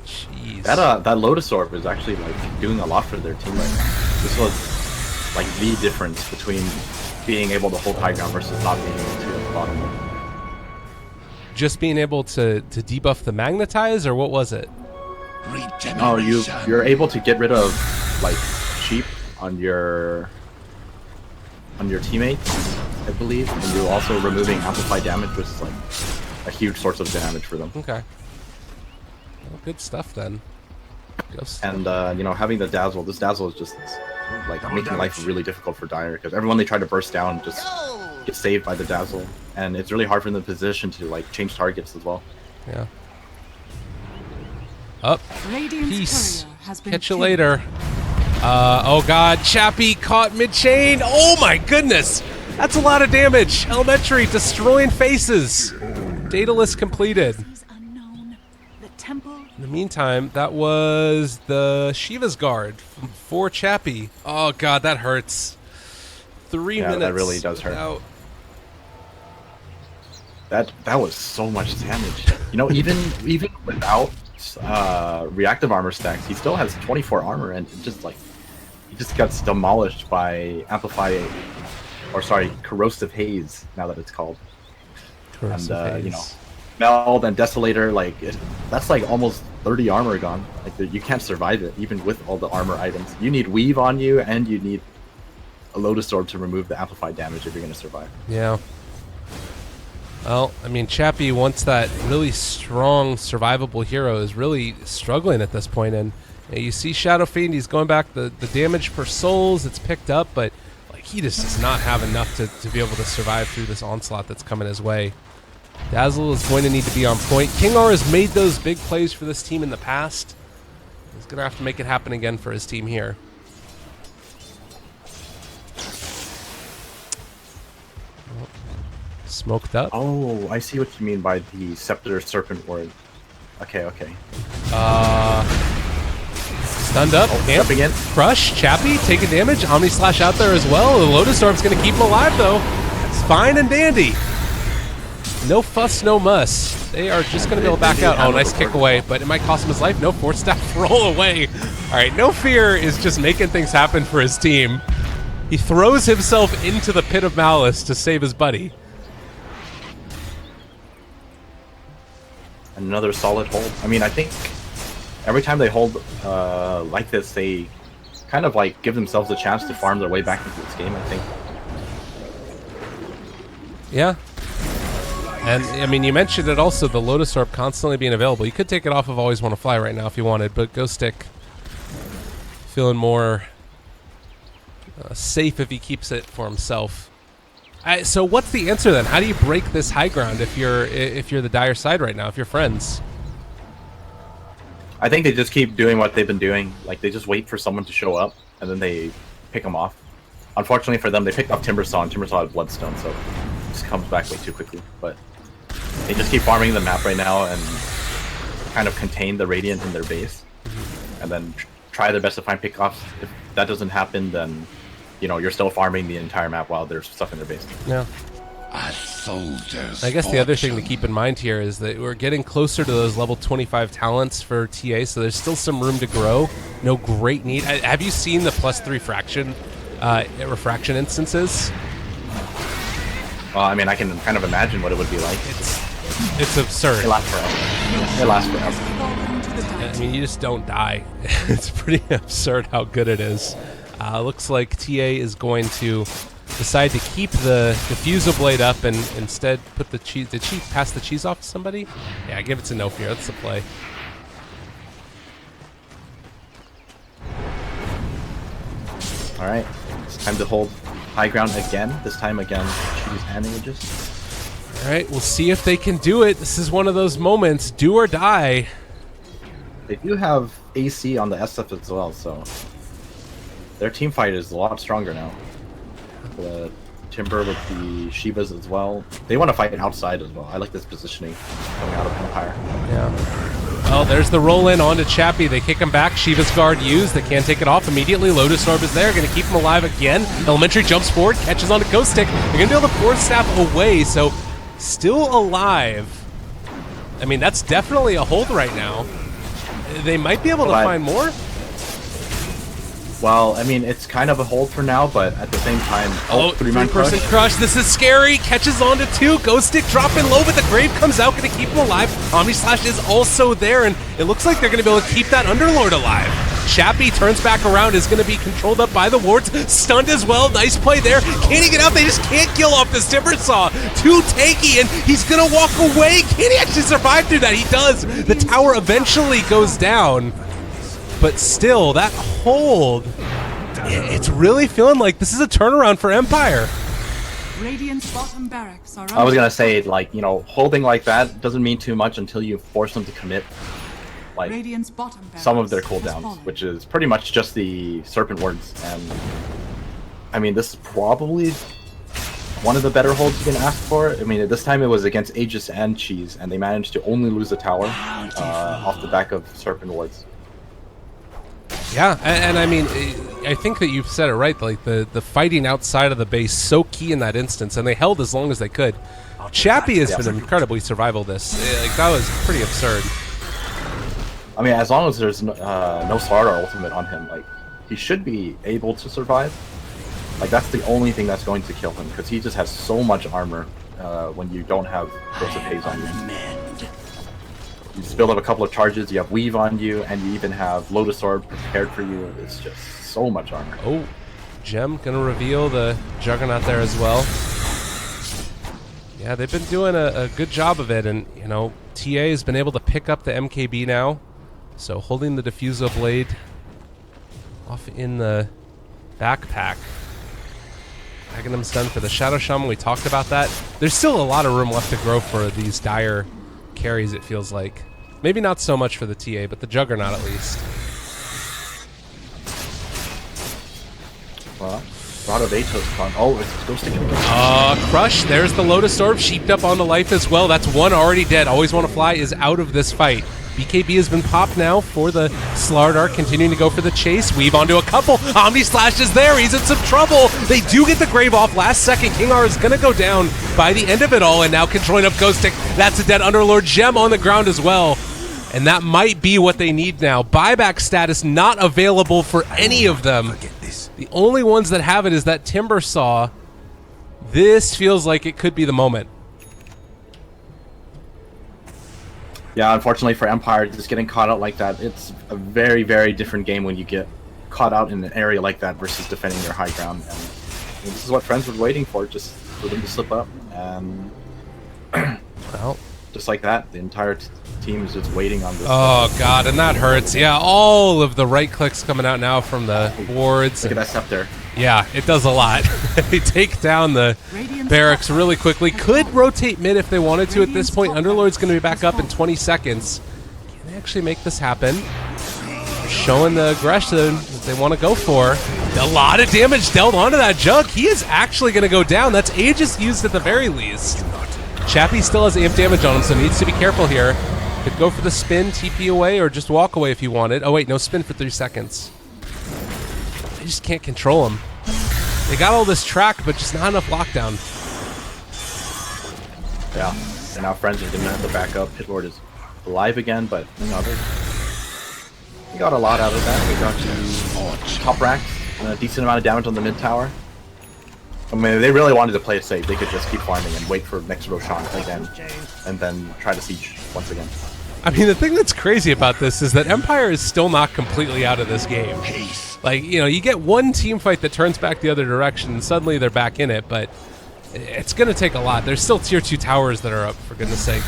Jeez. That Lotus Orb is actually like doing a lot for their team right now. This was like the difference between being able to hold high ground versus not being able to bottom lane. Just being able to debuff the magnetize, or what was it? Oh, you're able to get rid of like sheep on your teammates, I believe, and you're also removing amplified damage, which is like a huge source of damage for them. Okay. Well, good stuff then. And you know, having the dazzle, this dazzle is just like making life really difficult for Dire, because everyone they try to burst down just gets saved by the dazzle, and it's really hard for them in the position to like change targets as well. Yeah. Up. Peace. Catch you later. Oh god, Chappie caught mid-chain. Oh my goodness! That's a lot of damage. Elementary destroying faces. Daedalus completed. In the meantime, that was the Shiva's Guard for Chappie. Oh god, that hurts. 3 minutes. That really does hurt. Out. That was so much damage. You know, even without reactive armor stacks, he still has 24 armor, and he just gets demolished by corrosive haze, now that it's called. Corrosive haze. You know, Meld and Desolator, that's like almost 30 armor gone. Like, you can't survive it, even with all the armor items. You need Weave on you, and you need a Lotus Orb to remove the amplified damage if you're going to survive. Yeah. Well, I mean, Chappie, once that really strong survivable hero, is really struggling at this point, and you see Shadow Fiend, he's going back, the damage per souls, it's picked up, but like he just does not have enough to be able to survive through this onslaught that's coming his way. Dazzle is going to need to be on point. King R has made those big plays for this team in the past. He's going to have to make it happen again for his team here. Smoked up. Oh, I see what you mean by the Scepter Serpent word. Okay. Stunned up. Amp. Again. Crush. Chappie taking damage. Omni Slash out there as well. The Lotus Orb's going to keep him alive, though. It's fine and dandy. No fuss, no muss. They are just going to be able to back out. Oh, nice kick away, but it might cost him his life. No force staff roll away. All right, No Fear is just making things happen for his team. He throws himself into the Pit of Malice to save his buddy. Another solid hold. I mean, I think every time they hold like this, they kind of like give themselves a chance to farm their way back into this game, I think. Yeah. And, I mean, you mentioned it also, the Lotus Orb constantly being available. You could take it off of Always Wanna Fly right now if you wanted, but Ghost Stick feeling more safe if he keeps it for himself. So what's the answer then? How do you break this high ground if you're the Dire side right now, if you're friends? I think they just keep doing what they've been doing. Like, they just wait for someone to show up, and then they pick them off. Unfortunately for them, they picked off Timbersaw, and Timbersaw has Bloodstone, so it just comes back way too quickly. But they just keep farming the map right now and kind of contain the Radiant in their base. And then try their best to find pickoffs. If that doesn't happen, then, you know, you're still farming the entire map while they're stuck in their base. Yeah. I guess the other thing to keep in mind here is that we're getting closer to those level 25 talents for TA, so there's still some room to grow. No great need. Have you seen the +3 refraction instances? Well, I mean, I can kind of imagine what it would be like. It's absurd. They last forever. It lasts forever. Fallen to the I dust. mean, you just don't die. It's pretty absurd how good it is. Looks like TA is going to decide to keep the diffusal blade up and instead put the cheese. Did she pass the cheese off to somebody? Yeah, give it to No Fear. That's the play. All right, it's time to hold high ground again. This time again, choose and Aegis. All right, we'll see if they can do it. This is one of those moments, do or die. They do have AC on the SF as well, so their team fight is a lot stronger now. The Timber with the Shivas as well. They want to fight outside as well. I like this positioning coming out of Empire. Yeah. Well, there's the roll in onto Chappie. They kick him back. Shiva's guard used. They can't take it off immediately. Lotus Orb is there. Going to keep him alive again. Elementary jumps forward, catches onto Ghost Stick. They're going to be able to force staff away, so still alive. I mean, that's definitely a hold right now. They might be able to find more. Well, I mean, it's kind of a hold for now, but at the same time, three-man Three-person crush. This is scary. Catches onto two. Ghost Stick dropping low, but the Grave comes out, going to keep him alive. Omni Slash is also there, and it looks like they're going to be able to keep that Underlord alive. Chappie turns back around, is going to be controlled up by the wards. Stunned as well. Nice play there. Can he get out? They just can't kill off this Timbersaw. Too tanky, and he's going to walk away. Can he actually survive through that? He does. The tower eventually goes down. But still, that hold, it's really feeling like this is a turnaround for Empire. Radiant's bottom barracks are I was gonna say, like, you know, holding like that doesn't mean too much until you force them to commit, like, Radiant's bottom some of their barracks has cooldowns, fallen. which is pretty much just the Serpent Wards. And I mean, this is probably one of the better holds you can ask for. I mean, this time it was against Aegis and Cheese, and they managed to only lose the tower off the back of Serpent Wards. Yeah, and I mean, I think that you've said it right. Like the fighting outside of the base so key in that instance, and they held as long as they could. Chappie has been incredibly survival this. Like that was pretty absurd. I mean, as long as there's no Slardar ultimate on him, like, he should be able to survive. Like, that's the only thing that's going to kill him, because he just has so much armor when you don't have Ghost of Haze on you. You just build up a couple of charges, you have Weave on you, and you even have Lotus Orb prepared for you. It's just so much armor. Oh, Gem gonna reveal the Juggernaut there as well. Yeah, they've been doing a good job of it, and, you know, TA has been able to pick up the MKB now. So holding the Diffusal Blade off in the backpack. Aghanim's done for the Shadow Shaman. We talked about that. There's still a lot of room left to grow for these dire carries, it feels like. Maybe not so much for the TA, but the Juggernaut at least. Well, Rod of Atos fun. Oh, it's Ghost again. Crush, there's the Lotus Orb, sheeped up onto life as well. That's one already dead. Always Want to Fly is out of this fight. BKB has been popped now for the Slardar, continuing to go for the chase. Weave onto a couple. Omni Slash is there. He's in some trouble. They do get the Grave off last second. King R is going to go down by the end of it all, and now controlling up Ghost Stick. That's a dead Underlord. Gem on the ground as well. And that might be what they need now. Buyback status not available for any of them. The only ones that have it is that Timbersaw. This feels like it could be the moment. Yeah, unfortunately for Empire, just getting caught out like that, it's a very, very different game when you get caught out in an area like that versus defending your high ground. And this is what Friends were waiting for, just for them to slip up. And Well, just like that, the entire team is just waiting on this. oh god, and that hurts. Yeah, all of the right clicks coming out now from the wards. Look at that Scepter. Yeah, it does a lot. They take down the barracks really quickly. Could rotate mid if they wanted to at this point. Underlord's going to be back up in 20 seconds. Can they actually make this happen? Showing the aggression that they want to go for. A lot of damage dealt onto that Jug. He is actually going to go down. That's Aegis used at the very least. Chappie still has amp damage on him, so needs to be careful here. Could go for the spin, TP away, or just walk away if you wanted. Oh wait, no spin for 3 seconds. They just can't control him. They got all this track, but just not enough lockdown. Yeah, and now Friends are going to have to back up. Hitlord is alive again, but you know, they got a lot out of that. They got top racks and a decent amount of damage on the mid tower. I mean, if they really wanted to play it safe, they could just keep farming and wait for next Roshan again, and then try to siege once again. I mean, the thing that's crazy about this is that Empire is still not completely out of this game. Like, you know, you get one team fight that turns back the other direction, and suddenly they're back in it, but it's going to take a lot. There's still tier 2 towers that are up, for goodness sake.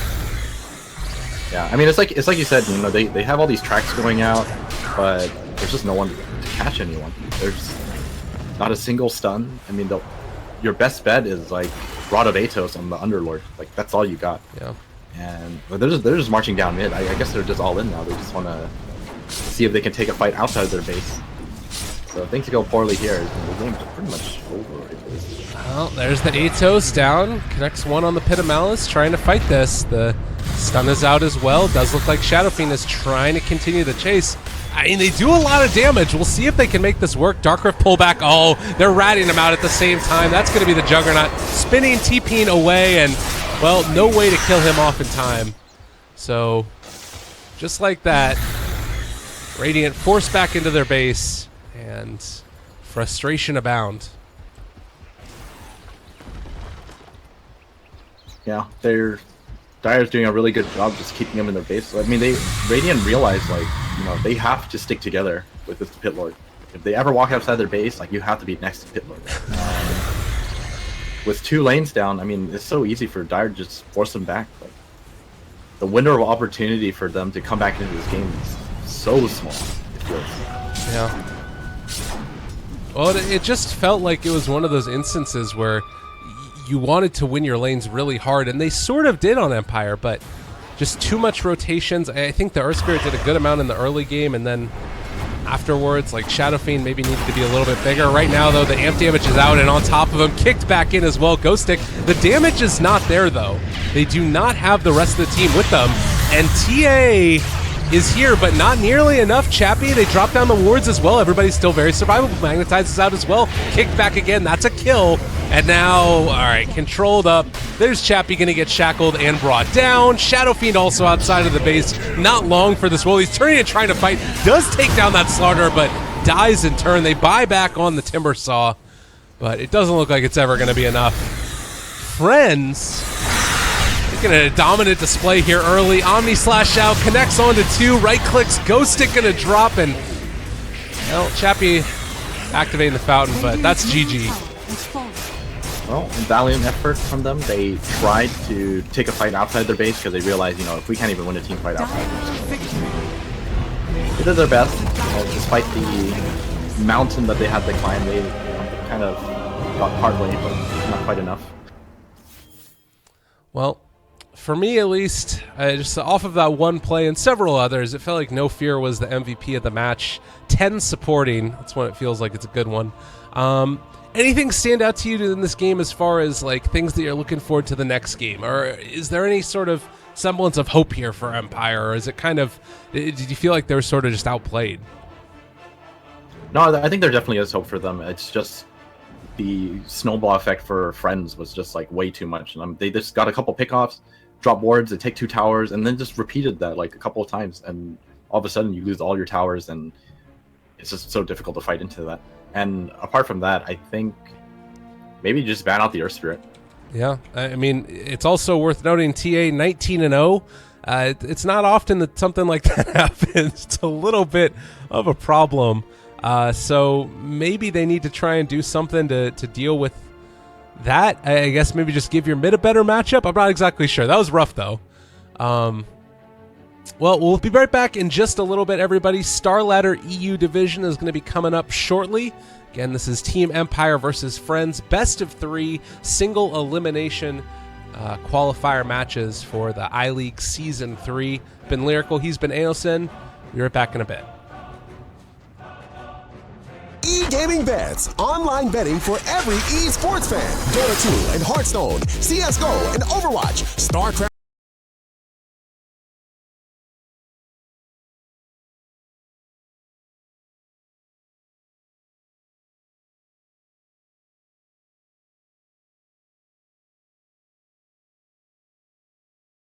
Yeah, I mean, it's like you said, you know, they have all these tracks going out, but there's just no one to catch anyone. There's not a single stun. I mean, your best bet is like Rod of Atos on the Underlord. Like, that's all you got. Yeah. And they're just marching down mid. I guess they're just all in now. They just want to see if they can take a fight outside of their base. So if things go poorly here, the game's pretty much over. Well, there's the Atos down. Connects one on the Pit of Malice, trying to fight this. The stun is out as well. Does look like Shadow Fiend is trying to continue the chase. I mean, they do a lot of damage. We'll see if they can make this work. Dark Rift pullback. Oh, they're ratting him out at the same time. That's going to be the Juggernaut. Spinning TPing away, and, well, no way to kill him off in time. So, just like that, Radiant forced back into their base, and frustration abound. Yeah, Dire's doing a really good job just keeping them in their base. I mean, Radiant realized, like, you know, they have to stick together with this Pit Lord. If they ever walk outside their base, like, you have to be next to Pit Lord. With 2 lanes down, I mean, it's so easy for Dire to just force them back. Like, the window of opportunity for them to come back into this game is so small, it feels. Yeah. Well, it just felt like it was one of those instances where you wanted to win your lanes really hard, and they sort of did on Empire, but just too much rotations. I think the Earth Spirit did a good amount in the early game, and then afterwards, like, Shadow Fiend maybe needed to be a little bit bigger. Right now, though, the amp damage is out, and on top of him, kicked back in as well. Ghost Stick. The damage is not there, though. They do not have the rest of the team with them, and TA is here, but not nearly enough. Chappie, they drop down the wards as well. Everybody's still very survivable. Magnetizes out as well. Kicked back again. That's a kill. And now, all right, controlled up. There's Chappie going to get shackled and brought down. Shadow Fiend also outside of the base. Not long for this roll. He's turning and trying to fight. Does take down that Slaughter, but dies in turn. They buy back on the Timber Saw, but it doesn't look like it's ever going to be enough. Friends, getting a dominant display here early. Omni slash out, connects onto 2, right clicks, Ghost Stick gonna drop, and, well, Chappie activating the fountain, but that's GG. Well, valiant effort from them. They tried to take a fight outside their base because they realized, you know, if we can't even win a team fight outside, they did their best. Despite the mountain that they had to climb, they, you know, kind of got partway, but not quite enough. Well, for me at least, just off of that one play and several others, it felt like No Fear was the MVP of the match. 10 supporting, that's when it feels like it's a good one. Anything stand out to you in this game as far as, like, things that you're looking forward to the next game? Or is there any sort of semblance of hope here for Empire? Or is it kind of, did you feel like they were sort of just outplayed? No, I think there definitely is hope for them. It's just the snowball effect for Friends was just, like, way too much. They just got a couple pickoffs, drop wards, they take 2 towers, and then just repeated that, like, a couple of times. And all of a sudden you lose all your towers, and it's just so difficult to fight into that. And apart from that, I think maybe just ban out the Earth Spirit. Yeah, I mean, it's also worth noting TA 19-0. It's not often that something like that happens. It's a little bit of a problem. So maybe they need to try and do something to deal with that. I guess maybe just give your mid a better matchup. I'm not exactly sure. That was rough, though. Well, we'll be right back in just a little bit, everybody. Star Ladder EU Division is going to be coming up shortly. Again, this is Team Empire versus Friends. Best of 3 single elimination qualifier matches for the iLeague Season 3. Been Lyrical, he's been Aosin. Be right back in a bit. E-Gaming Bets, online betting for every esports fan. Dota 2 and Hearthstone, CSGO and Overwatch, StarCraft